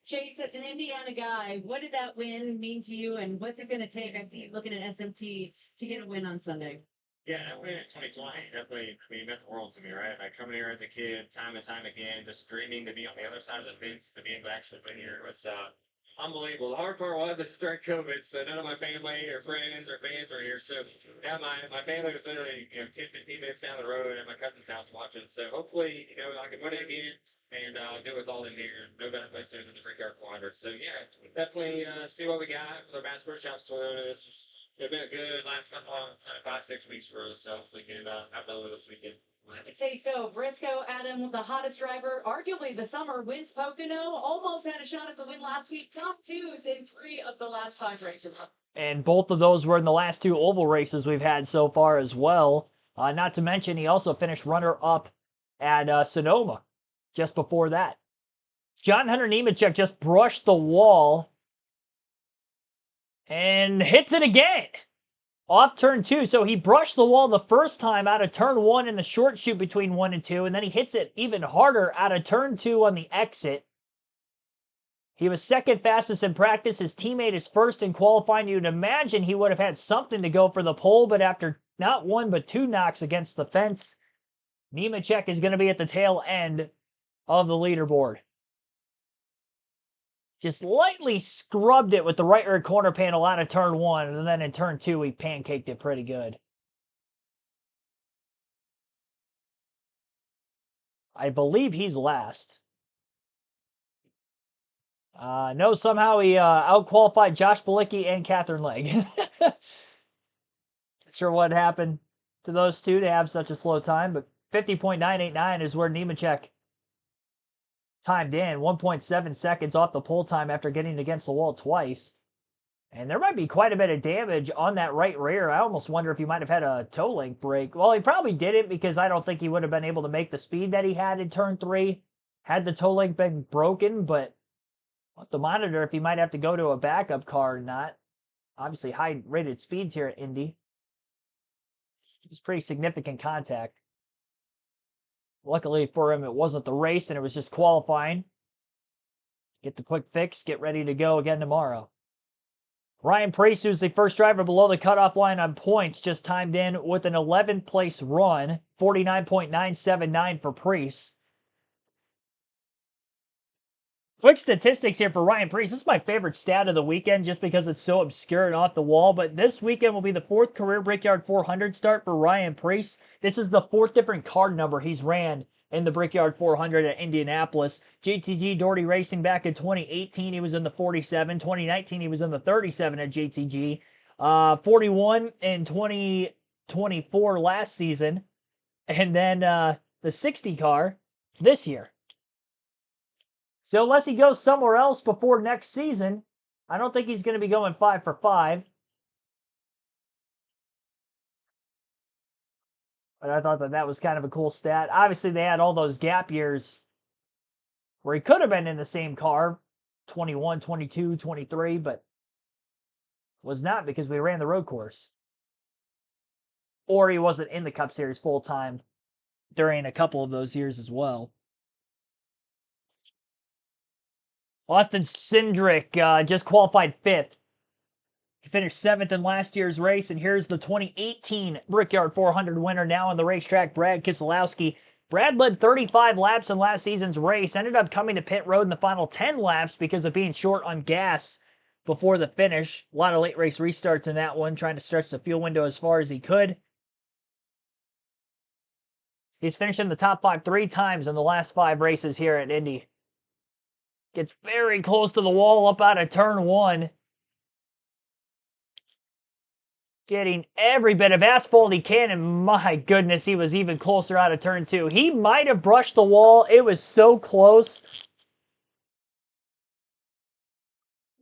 Chase, as an Indiana guy, what did that win mean to you, and what's it going to take? I see you looking at SMT to get a win on Sunday. Yeah, that win in 2020 definitely, I mean, it meant the world to me, right? I come here as a kid, time and time again, just dreaming to be on the other side of the fence, to be able to actually win here. It was unbelievable. The hard part was it's during COVID, so none of my family or friends or fans were here. So now my family was literally 10, 15 minutes down the road at my cousin's house watching. So hopefully, I can win it again and do it with all in here. No better place to do than the Brickyard 400. So yeah, definitely see what we got with our Bass Pro Shops Toyota. This is it's been a good last couple of 5-6 weeks for us, so hopefully we can have another this weekend. I would say so. Briscoe, Adam, the hottest driver, arguably the summer, wins Pocono. Almost had a shot at the win last week. Top 2s in 3 of the last 5 races. And both of those were in the last 2 oval races we've had so far as well. Not to mention, he also finished runner-up at Sonoma just before that. John Hunter Nemechek just brushed the wall and hits it again off turn 2. So he brushed the wall the first time out of turn 1 in the short chute between 1 and 2, and then he hits it even harder out of turn 2 on the exit. He was second fastest in practice. His teammate is first in qualifying. You'd imagine he would have had something to go for the pole, but after not 1 but 2 knocks against the fence, Nemechek is going to be at the tail end of the leaderboard. Just lightly scrubbed it with the right rear corner panel out of turn 1, and then in turn 2, he pancaked it pretty good. I believe he's last. No, somehow he out-qualified Josh Balicki and Catherine Legg. Not sure what happened to those two to have such a slow time, but 50.989 is where Nemechek timed in. 1.7 seconds off the pole time after getting against the wall twice. And there might be quite a bit of damage on that right rear. I almost wonder if he might have had a toe link break. Well, he probably didn't, because I don't think he would have been able to make the speed that he had in turn 3 had the toe link been broken, but I'll have to monitor if he might have to go to a backup car or not. Obviously, high rated speeds here at Indy. It was pretty significant contact. Luckily for him, it wasn't the race, and it was just qualifying. Get the quick fix, get ready to go again tomorrow. Ryan Preece, who's the first driver below the cutoff line on points, just timed in with an 11th place run, 49.979 for Preece. Quick statistics here for Ryan Preece. This is my favorite stat of the weekend just because it's so obscure and off the wall. But this weekend will be the 4th career Brickyard 400 start for Ryan Preece. This is the 4th different card number he's ran in the Brickyard 400 at Indianapolis. JTG Doherty Racing back in 2018, he was in the 47. 2019, he was in the 37 at JTG. 41 in 2024 last season. And then the 60 car this year. So unless he goes somewhere else before next season, I don't think he's going to be going 5 for 5. But I thought that was kind of a cool stat. Obviously, they had all those gap years where he could have been in the same car, 21, 22, 23, but was not because we ran the road course. Or he wasn't in the Cup Series full-time during a couple of those years as well. Austin Cindric just qualified 5th. He finished 7th in last year's race, and here's the 2018 Brickyard 400 winner now on the racetrack, Brad Keselowski. Brad led 35 laps in last season's race, ended up coming to pit road in the final 10 laps because of being short on gas before the finish. A lot of late race restarts in that one, trying to stretch the fuel window as far as he could. He's finished in the top 5 3 times in the last 5 races here at Indy. Gets very close to the wall up out of turn 1. Getting every bit of asphalt he can, and my goodness, he was even closer out of turn 2. He might have brushed the wall. It was so close.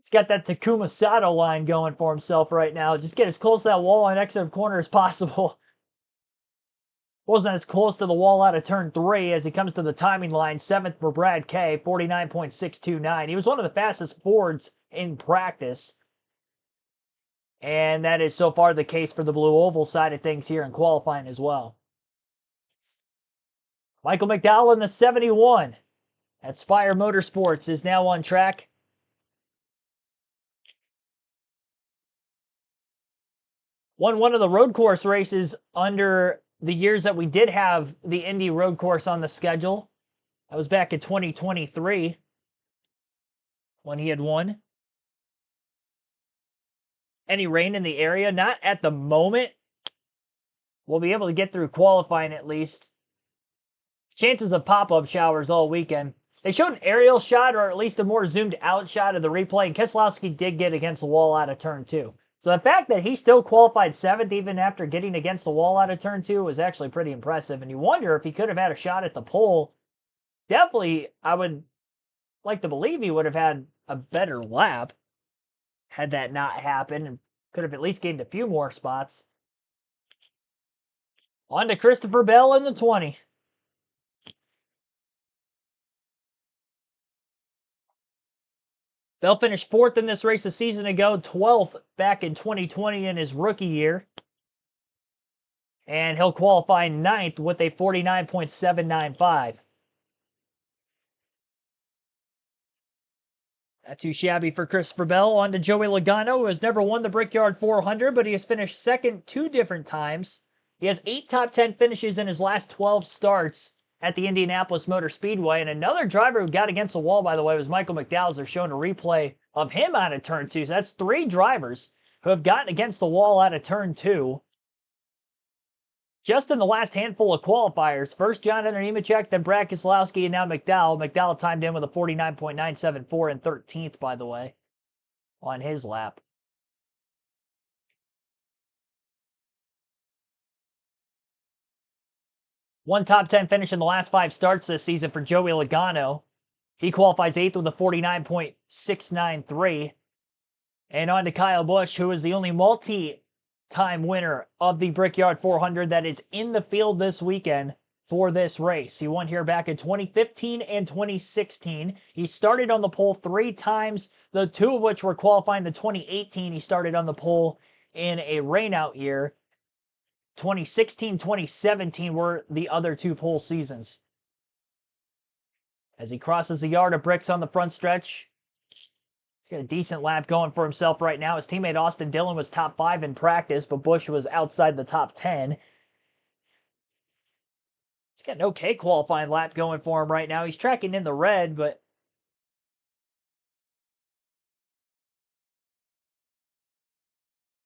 He's got that Takuma Sato line going for himself right now. Just get as close to that wall on exit of corner as possible. Wasn't as close to the wall out of turn 3 as he comes to the timing line. 7th for Brad K, 49.629. He was one of the fastest Fords in practice. And that is so far the case for the Blue Oval side of things here in qualifying as well. Michael McDowell in the 71 at Spire Motorsports is now on track. Won one of the road course races under the years that we did have the Indy road course on the schedule. That was back in 2023 when he had won. Any rain in the area? Not at the moment. We'll be able to get through qualifying at least. Chances of pop-up showers all weekend. They showed an aerial shot, or at least a more zoomed out shot of the replay, and Keselowski did get against the wall out of turn 2. So the fact that he still qualified 7th even after getting against the wall out of turn 2 was actually pretty impressive. And you wonder if he could have had a shot at the pole. Definitely, I would like to believe he would have had a better lap had that not happened, and could have at least gained a few more spots. On to Christopher Bell in the 20. Bell finished 4th in this race a season ago, 12th back in 2020 in his rookie year. And he'll qualify 9th with a 49.795. Not too shabby for Christopher Bell. On to Joey Logano, who has never won the Brickyard 400, but he has finished 2nd 2 different times. He has 8 top 10 finishes in his last 12 starts at the Indianapolis Motor Speedway. And another driver who got against the wall, by the way, was Michael McDowell. They're showing a replay of him out of turn 2. So that's 3 drivers who have gotten against the wall out of turn 2. Just in the last handful of qualifiers. First John Hunter Nemechek, then Brad Keselowski, and now McDowell. McDowell timed in with a 49.974 and 13th, by the way, on his lap. One top 10 finish in the last 5 starts this season for Joey Logano. He qualifies 8th with a 49.693. And on to Kyle Busch, who is the only multi-time winner of the Brickyard 400 that is in the field this weekend for this race. He won here back in 2015 and 2016. He started on the pole 3 times, the 2 of which were qualifying. The 2018, he started on the pole in a rainout year. 2016, 2017 were the other 2 pole seasons. As he crosses the yard of bricks on the front stretch, he's got a decent lap going for himself right now. His teammate Austin Dillon was top 5 in practice, but Busch was outside the top 10. He's got an okay qualifying lap going for him right now. He's tracking in the red, but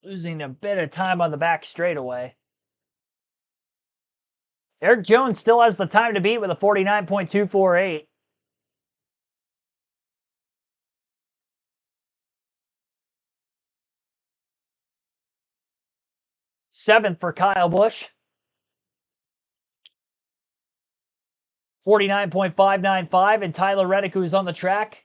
losing a bit of time on the back straightaway. Eric Jones still has the time to beat with a 49.248. Seventh for Kyle Busch. 49.595, and Tyler Reddick, who's on the track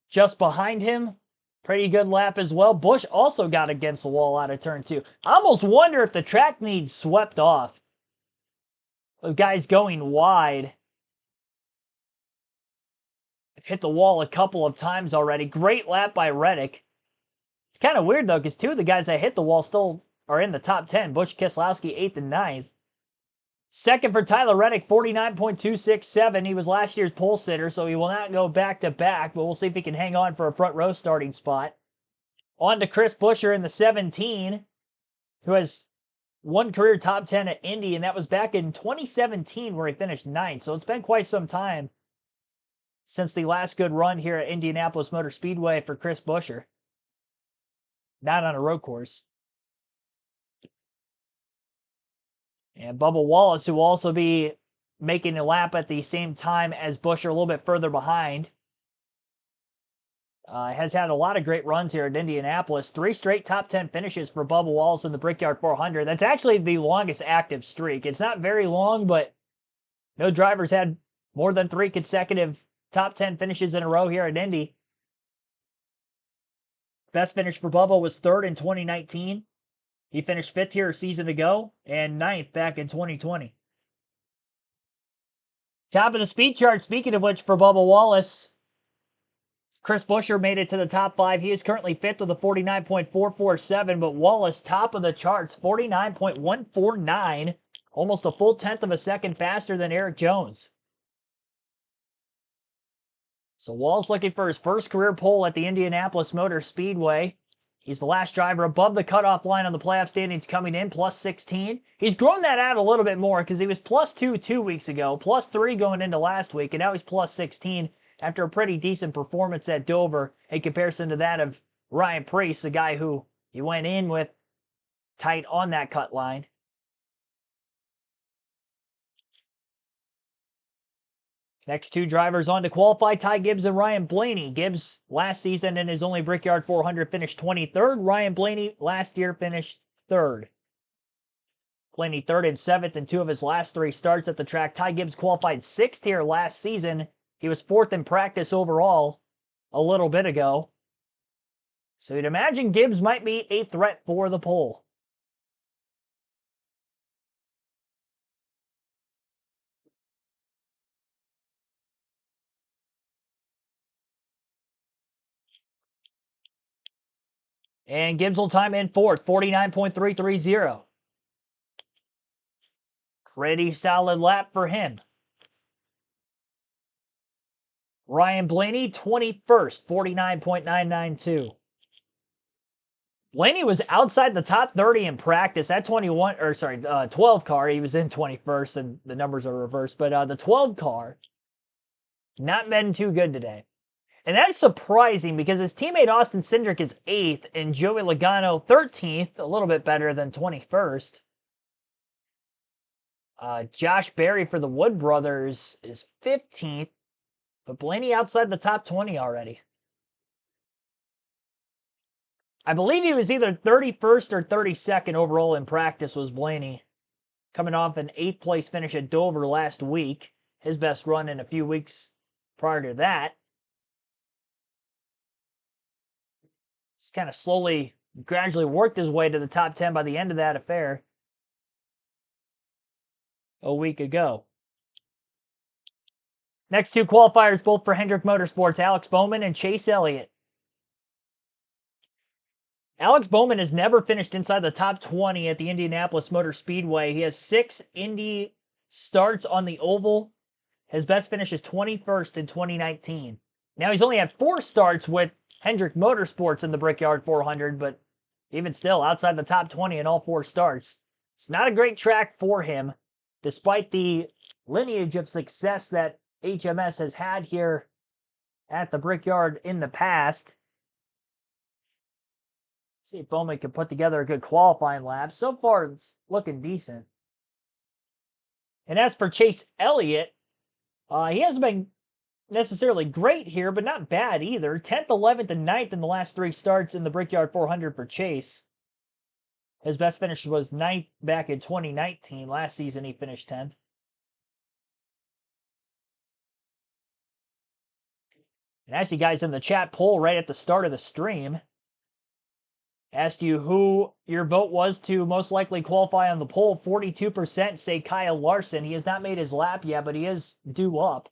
just behind him. Pretty good lap as well. Busch also got against the wall out of turn 2. I almost wonder if the track needs swept off. With guys going wide. I've hit the wall a couple of times already. Great lap by Reddick. It's kind of weird, though, because 2 of the guys that hit the wall still are in the top 10. Busch, Keselowski, 8th and 9th. Second for Tyler Reddick, 49.267. He was last year's pole sitter, so he will not go back-to-back, but we'll see if he can hang on for a front row starting spot. On to Chris Buescher in the 17, who has 1 career top 10 at Indy, and that was back in 2017 where he finished 9th. So it's been quite some time since the last good run here at Indianapolis Motor Speedway for Chris Buescher. Not on a road course. And Bubba Wallace, who will also be making a lap at the same time as Buescher, a little bit further behind. Has had a lot of great runs here at Indianapolis. 3 straight top 10 finishes for Bubba Wallace in the Brickyard 400. That's actually the longest active streak. It's not very long, but no drivers had more than 3 consecutive top 10 finishes in a row here at Indy. Best finish for Bubba was third in 2019. He finished fifth here a season ago and ninth back in 2020. Top of the speed chart, speaking of which, for Bubba Wallace, Chris Buescher made it to the top 5. He is currently fifth with a 49.447, but Wallace, top of the charts, 49.149, almost a full tenth of a second faster than Eric Jones. So Wallace looking for his first career pole at the Indianapolis Motor Speedway. He's the last driver above the cutoff line on the playoff standings coming in, plus 16. He's grown that out a little bit more because he was plus 2 weeks ago, plus 3 going into last week, and now he's plus 16 after a pretty decent performance at Dover in comparison to that of Ryan Preece, the guy who he went in with tight on that cut line. Next two drivers on to qualify, Ty Gibbs and Ryan Blaney. Gibbs last season in his only Brickyard 400 finished 23rd. Ryan Blaney last year finished 3rd. Blaney 3rd and 7th in 2 of his last 3 starts at the track. Ty Gibbs qualified 6th here last season. He was 4th in practice overall a little bit ago. So you'd imagine Gibbs might be a threat for the pole. And Gibbs will time in 4th, 49.330. Pretty solid lap for him. Ryan Blaney, 21st, 49.992. Blaney was outside the top 30 in practice. That 12 car, he was in 21st, and the numbers are reversed. But the 12 car, not been too good today. And that's surprising because his teammate Austin Cindric is 8th and Joey Logano 13th, a little bit better than 21st. Josh Berry for the Wood Brothers is 15th, but Blaney outside the top 20 already. I believe he was either 31st or 32nd overall in practice was Blaney, coming off an 8th place finish at Dover last week, his best run in a few weeks prior to that. He's kind of slowly, gradually worked his way to the top 10 by the end of that affair a week ago. Next two qualifiers, both for Hendrick Motorsports, Alex Bowman and Chase Elliott. Alex Bowman has never finished inside the top 20 at the Indianapolis Motor Speedway. He has 6 Indy starts on the oval. His best finish is 21st in 2019. Now he's only had 4 starts with Hendrick Motorsports in the Brickyard 400, but even still, outside the top 20 in all 4 starts. It's not a great track for him, despite the lineage of success that HMS has had here at the Brickyard in the past. See if Bowman can put together a good qualifying lap. So far, it's looking decent. And as for Chase Elliott, he hasn't been necessarily great here, but not bad either. 10th, 11th, and 9th in the last 3 starts in the Brickyard 400 for Chase. His best finish was 9th back in 2019. Last season, he finished 10th. And I see guys in the chat poll right at the start of the stream. Asked you who your vote was to most likely qualify on the poll. 42% say Kyle Larson. He has not made his lap yet, but he is due up.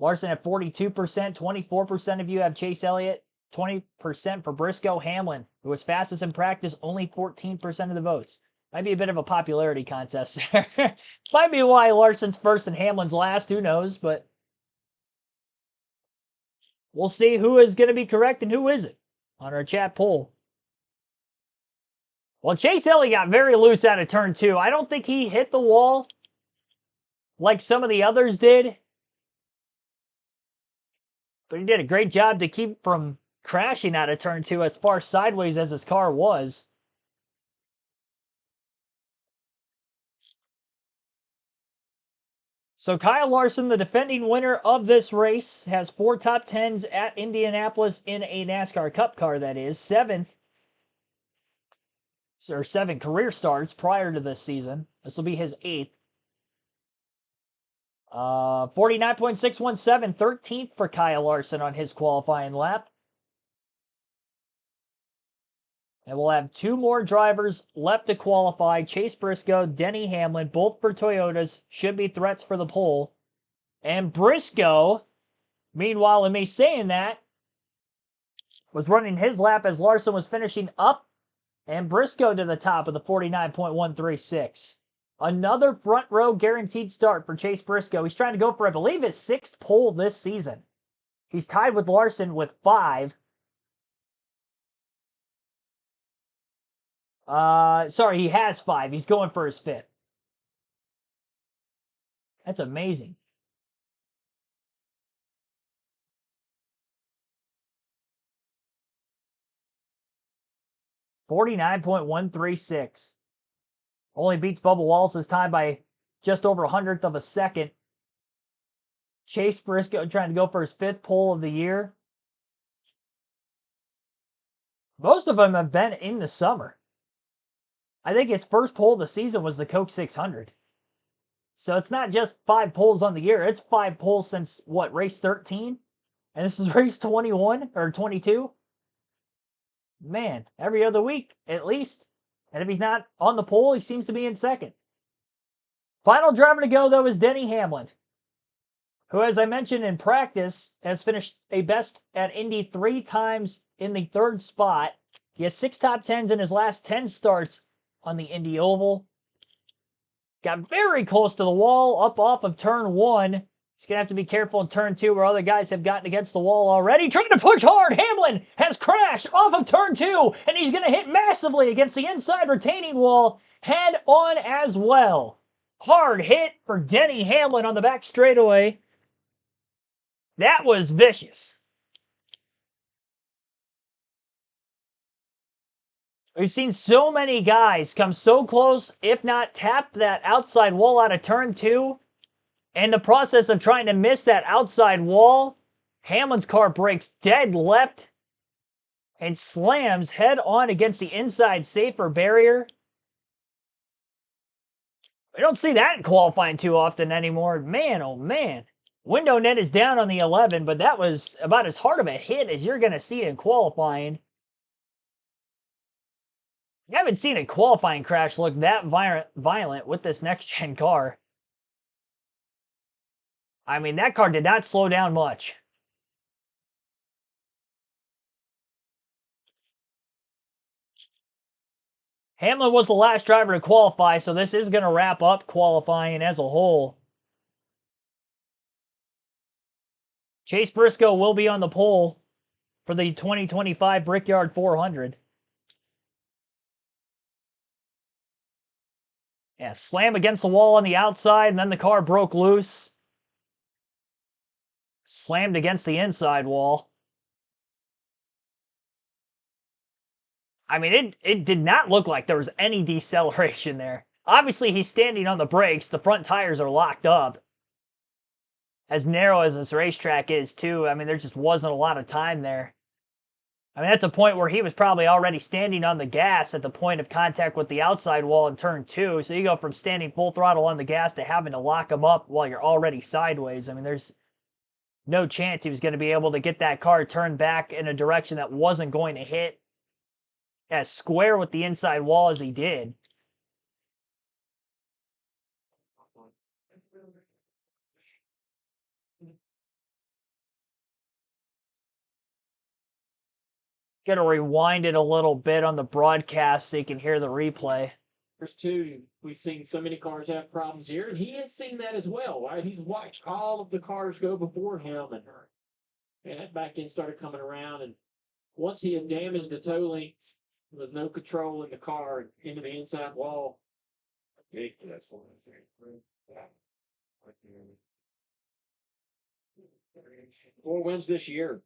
Larson at 42%, 24% of you have Chase Elliott, 20% for Briscoe. Hamlin, who was fastest in practice, only 14% of the votes. Might be a bit of a popularity contest there. Might be why Larson's first and Hamlin's last, who knows, but we'll see who is going to be correct and who isn't on our chat poll. Well, Chase Elliott got very loose out of turn 2. I don't think he hit the wall like some of the others did. But he did a great job to keep from crashing out of turn 2 as far sideways as his car was. So Kyle Larson, the defending winner of this race, has 4 top 10s at Indianapolis in a NASCAR Cup car, that is. 7 career starts prior to this season. This will be his 8th. 49.617, 13th for Kyle Larson on his qualifying lap. And we'll have two more drivers left to qualify. Chase Briscoe, Denny Hamlin, both for Toyotas, should be threats for the pole. And Briscoe, meanwhile, in me saying that, was running his lap as Larson was finishing up, and Briscoe to the top of the 49.136. Another front row guaranteed start for Chase Briscoe. He's trying to go for, I believe, his 6th pole this season. He's tied with Larson with 5. Sorry, he has 5. He's going for his 5th. That's amazing. $49.136. Only beats Bubba Wallace's time by just over 100th of a second. Chase Briscoe trying to go for his 5th pole of the year. Most of them have been in the summer. I think his first pole of the season was the Coke 600. So it's not just 5 poles on the year. It's 5 poles since, what, race 13? And this is race 21 or 22? Man, every other week at least. And if he's not on the pole, he seems to be in second. Final driver to go, though, is Denny Hamlin, who, as I mentioned in practice, has finished a best at Indy 3 times in the 3rd spot. He has 6 top 10s in his last 10 starts on the Indy Oval. Got very close to the wall up off of turn 1. He's going to have to be careful in turn 2 where other guys have gotten against the wall already. Trying to push hard. Hamlin has crashed off of turn 2, and he's going to hit massively against the inside retaining wall head on as well. Hard hit for Denny Hamlin on the back straightaway. That was vicious. We've seen so many guys come so close, if not tap that outside wall out of turn 2. In the process of trying to miss that outside wall, Hamlin's car breaks dead left and slams head on against the inside safer barrier. We don't see that in qualifying too often anymore. Man, oh man. Window net is down on the 11, but that was about as hard of a hit as you're going to see in qualifying. You haven't seen a qualifying crash look that violent with this next-gen car. I mean, that car did not slow down much. Hamlin was the last driver to qualify, so this is going to wrap up qualifying as a whole. Chase Briscoe will be on the pole for the 2025 Brickyard 400. Yeah, slam against the wall on the outside, and then the car broke loose. Slammed against the inside wall. I mean, it did not look like there was any deceleration there. Obviously, he's standing on the brakes. The front tires are locked up. As narrow as this racetrack is, too, I mean, there just wasn't a lot of time there. I mean, that's a point where he was probably already standing on the gas at the point of contact with the outside wall in turn 2. So you go from standing full throttle on the gas to having to lock him up while you're already sideways. I mean, there's no chance he was going to be able to get that car turned back in a direction that wasn't going to hit as square with the inside wall as he did. Gonna rewind it a little bit on the broadcast so you can hear the replay. There's 2. We've seen so many cars have problems here, and he has seen that as well. Right? He's watched all of the cars go before him, and that back end started coming around. And once he had damaged the toe links with no control in the car into the inside wall. 4 wins this year.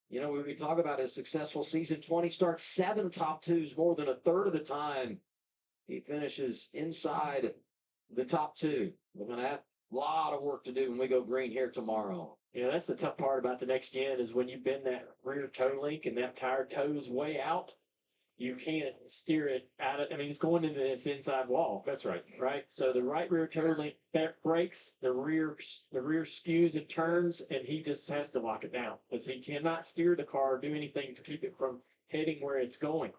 You know, when we talk about his successful season, 20 starts, 7 top 2s, more than a third of the time. He finishes inside the top 2. We're going to have a lot of work to do when we go green here tomorrow. Yeah, that's the tough part about the next gen is when you bend that rear toe link and that tire toes way out. you can't steer it out of, I mean, it's going into this inside wall. That's right. Right? So the right rear turn lane brakes, the rear skews and turns, and he just has to lock it down because he cannot steer the car or do anything to keep it from heading where it's going.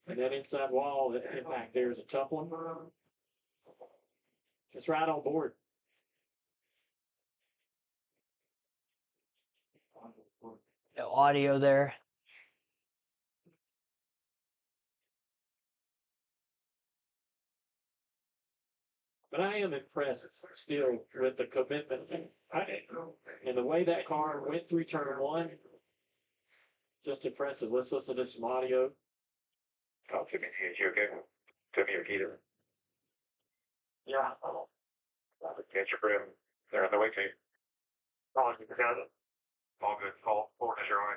And that inside wall, the impact there is a tough one. Just right on board. No audio there. But I am impressed still with the commitment and the way that car went through turn one. Just impressive. Let's listen to some audio. Oh, Timmy, you okay? Timmy or Peter? Yeah. Catch your brim. They're on the way to you. Oh, you got it. All good. All forward as you're on.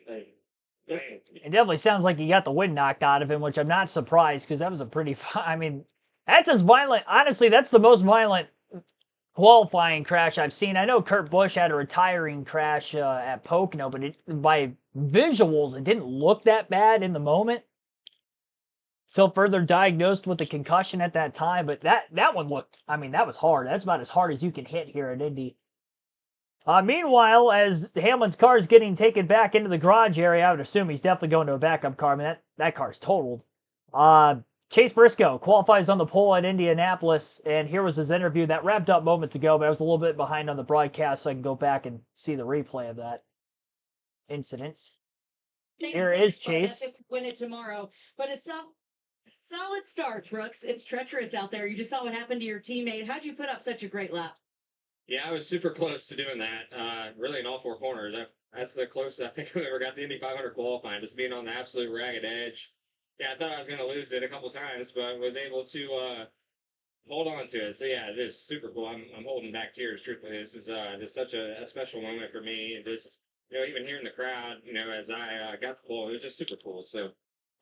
Hey, listen, It definitely sounds like he got the wind knocked out of him, which I'm not surprised because that was a pretty. I mean, that's as violent. Honestly, that's the most violent qualifying crash I've seen. I know Kurt Busch had a retiring crash at Pocono, but by visuals, it didn't look that bad in the moment. Still further diagnosed with a concussion at that time, but that one looked. I mean, that was hard. That's about as hard as you can hit here at Indy. Meanwhile, as Hamlin's car is getting taken back into the garage area, I would assume he's definitely going to a backup car. I mean, that car's totaled. Chase Briscoe qualifies on the pole at Indianapolis, and here was his interview that wrapped up moments ago, but I was a little bit behind on the broadcast, so I can go back and see the replay of that incident. Here is Chase. Win it tomorrow, but it's solid start, Brooks. It's treacherous out there. You just saw what happened to your teammate. How'd you put up such a great lap? Yeah, I was super close to doing that. Really in all four corners. That's the closest I think I've ever got to Indy 500 qualifying, just being on the absolute ragged edge. Yeah, I thought I was going to lose it a couple times, but was able to hold on to it. So yeah, it is super cool. I'm holding back tears. Truthfully, this is such a special moment for me. And just even hearing the crowd, as I got the pole, it was just super cool. So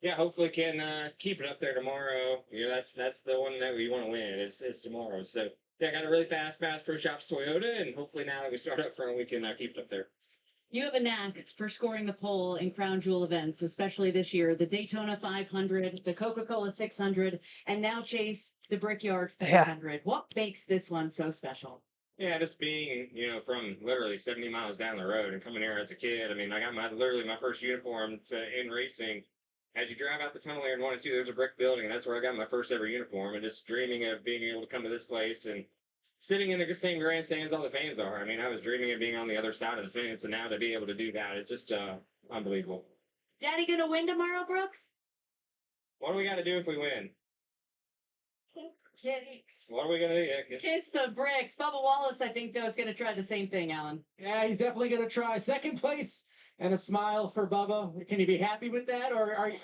yeah, hopefully can keep it up there tomorrow. That's the one that we want to win is tomorrow. So yeah, I got a really fast pass first shot for Toyota, and hopefully now that we start up front, we can keep it up there. You have a knack for scoring the pole in crown jewel events, especially this year. The Daytona 500, the Coca-Cola 600, and now Chase, the Brickyard 400. What makes this one so special? Yeah, just being, from literally 70 miles down the road and coming here as a kid. I mean, I got literally my first uniform in racing. As you drive out the tunnel here in 1 and 2, there's a brick building, and that's where I got my first ever uniform. And just dreaming of being able to come to this place and sitting in the same grandstands all the fans are. I mean, I was dreaming of being on the other side of the fence, and now to be able to do that, it's just unbelievable. Daddy gonna win tomorrow, Brooks? What do we got to do if we win? Kiss. What are we going to do? Yeah, Kiss the bricks. Bubba Wallace, I think, though, is going to try the same thing, Alan. yeah, he's definitely going to try second place and a smile for Bubba. Can you be happy with that, or are you?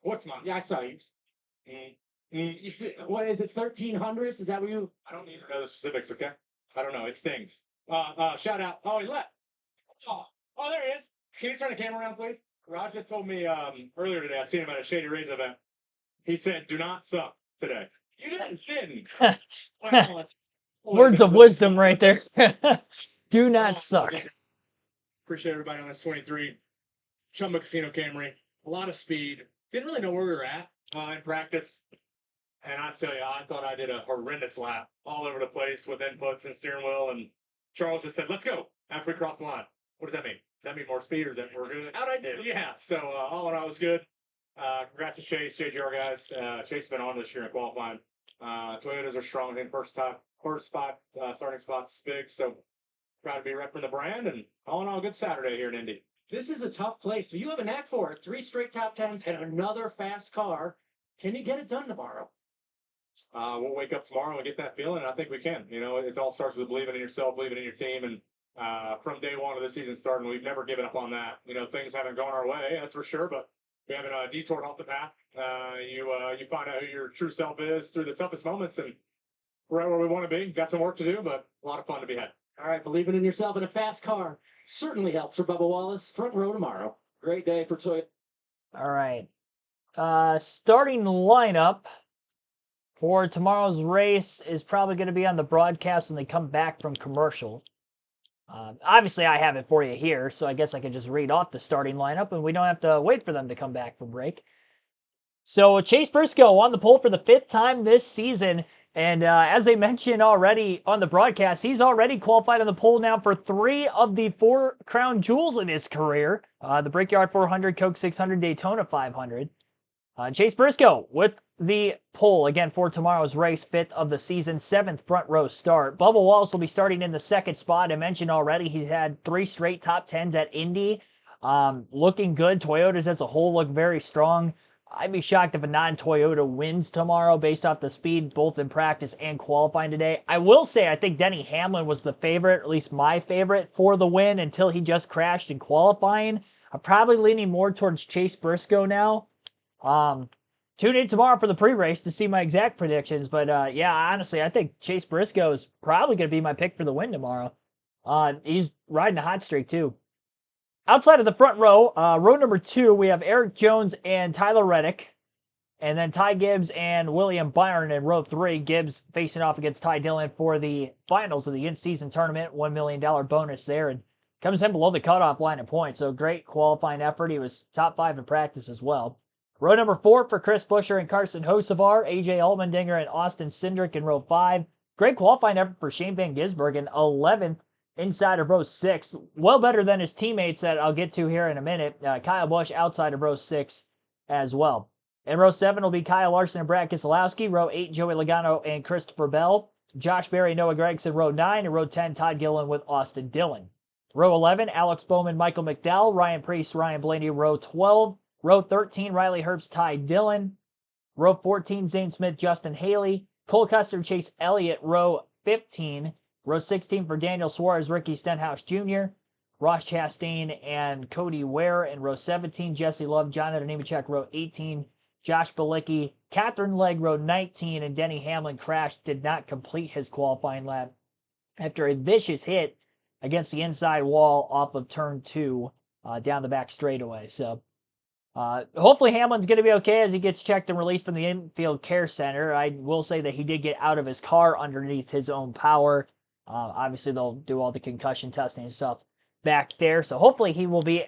What's mine? Yeah, I saw you. You see, what is it? 1300s? Is that what you? I don't need to know the specifics, okay? I don't know. It's things. Shout out. Oh, he left. Oh, there he is. Can you turn the camera around, please? Raj had told me earlier today, I seen him at a Shady Rays event. He said, do not suck today. You didn't. Words of wisdom right there. Do not suck. Appreciate everybody on this 23 Chumba Casino Camry. A lot of speed. Didn't really know where we were at in practice. And I tell you, I thought I did a horrendous lap all over the place with inputs and steering wheel. And Charles just said, let's go after we cross the line. What does that mean? Does that mean more speed or is that we're good? How'd I do? Yeah. So all in all, it was good. Congrats to Chase, JGR guys. Chase has been on this year in qualifying. Toyotas are strong in first spot, starting spots is big. So proud to be repping the brand and all in all, good Saturday here in Indy. This is a tough place. So you have a knack for it. 3 straight top 10s and another fast car. Can you get it done tomorrow? We'll wake up tomorrow and get that feeling, and I think we can. It all starts with believing in yourself, believing in your team, and from day one of the season starting, we've never given up on that. Things haven't gone our way, that's for sure, but we haven't detoured off the path. You find out who your true self is through the toughest moments, and we're right where we want to be. Got some work to do, but a lot of fun to be had. All right, believing in yourself in a fast car certainly helps for Bubba Wallace. Front row tomorrow. Great day for Toyota. All right. Starting lineup for tomorrow's race is probably going to be on the broadcast when they come back from commercial. Obviously, I have it for you here, so I guess I could just read off the starting lineup, and we don't have to wait for them to come back from break. So Chase Briscoe on the pole for the 5th time this season. And as they mentioned already on the broadcast, he's already qualified on the pole now for 3 of the 4 crown jewels in his career. The Brickyard 400, Coke 600, Daytona 500. Chase Briscoe with the pole again for tomorrow's race, 5th of the season, 7th front row start. Bubba Wallace will be starting in the 2nd spot. I mentioned already he had 3 straight top 10s at Indy. Looking good. Toyotas as a whole look very strong. I'd be shocked if a non-Toyota wins tomorrow based off the speed both in practice and qualifying today. I will say I think Denny Hamlin was the favorite, at least my favorite, for the win until he just crashed in qualifying. I'm probably leaning more towards Chase Briscoe now. Tune in tomorrow for the pre-race to see my exact predictions. But yeah, honestly, I think Chase Briscoe is probably going to be my pick for the win tomorrow. He's riding a hot streak too. Outside of the front row, row number 2, we have Eric Jones and Tyler Reddick. And then Ty Gibbs and William Byron in row 3. Gibbs facing off against Ty Dillon for the finals of the in-season tournament. $1 million bonus there. And comes in below the cutoff line of points. So great qualifying effort. He was top 5 in practice as well. Row number 4 for Chris Buescher and Carson Hocevar. AJ Allmendinger and Austin Cindric in row 5. Great qualifying effort for Shane Van Gisbergen. 11th. Inside of row 6, well better than his teammates that I'll get to here in a minute. Kyle Busch outside of row 6 as well. In row 7 will be Kyle Larson and Brad Keselowski. Row 8, Joey Logano and Christopher Bell. Josh Berry, Noah Gragson, row 9. And row 10, Todd Gilliland with Austin Dillon. Row 11, Alex Bowman, Michael McDowell, Ryan Preece, Ryan Blaney. Row 12, row 13, Riley Herbst, Ty Dillon. Row 14, Zane Smith, Justin Haley. Cole Custer, Chase Elliott. Row 15. Row 16 for Daniel Suarez, Ricky Stenhouse Jr., Ross Chastain, and Cody Ware. In row 17, Jesse Love, Jonathan Nemechek, row 18, Josh Bilicki, Catherine Legg, row 19, and Denny Hamlin crashed, did not complete his qualifying lap after a vicious hit against the inside wall off of turn 2 down the back straightaway. So hopefully Hamlin's going to be okay as he gets checked and released from the infield care center. I will say that he did get out of his car underneath his own power. Obviously, they'll do all the concussion testing and stuff back there. So hopefully he will be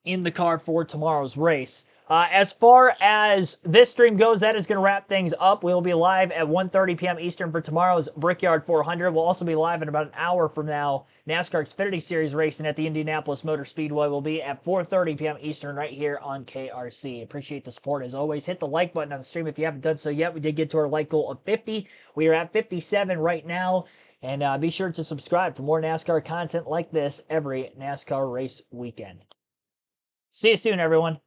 in the car for tomorrow's race. As far as this stream goes, that is going to wrap things up. We'll be live at 1:30 p.m. Eastern for tomorrow's Brickyard 400. We'll also be live in about an hour from now. NASCAR Xfinity Series racing at the Indianapolis Motor Speedway will be at 4:30 p.m. Eastern right here on KRC. Appreciate the support as always. Hit the like button on the stream if you haven't done so yet. We did get to our like goal of 50. We are at 57 right now. And be sure to subscribe for more NASCAR content like this every NASCAR race weekend. See you soon, everyone.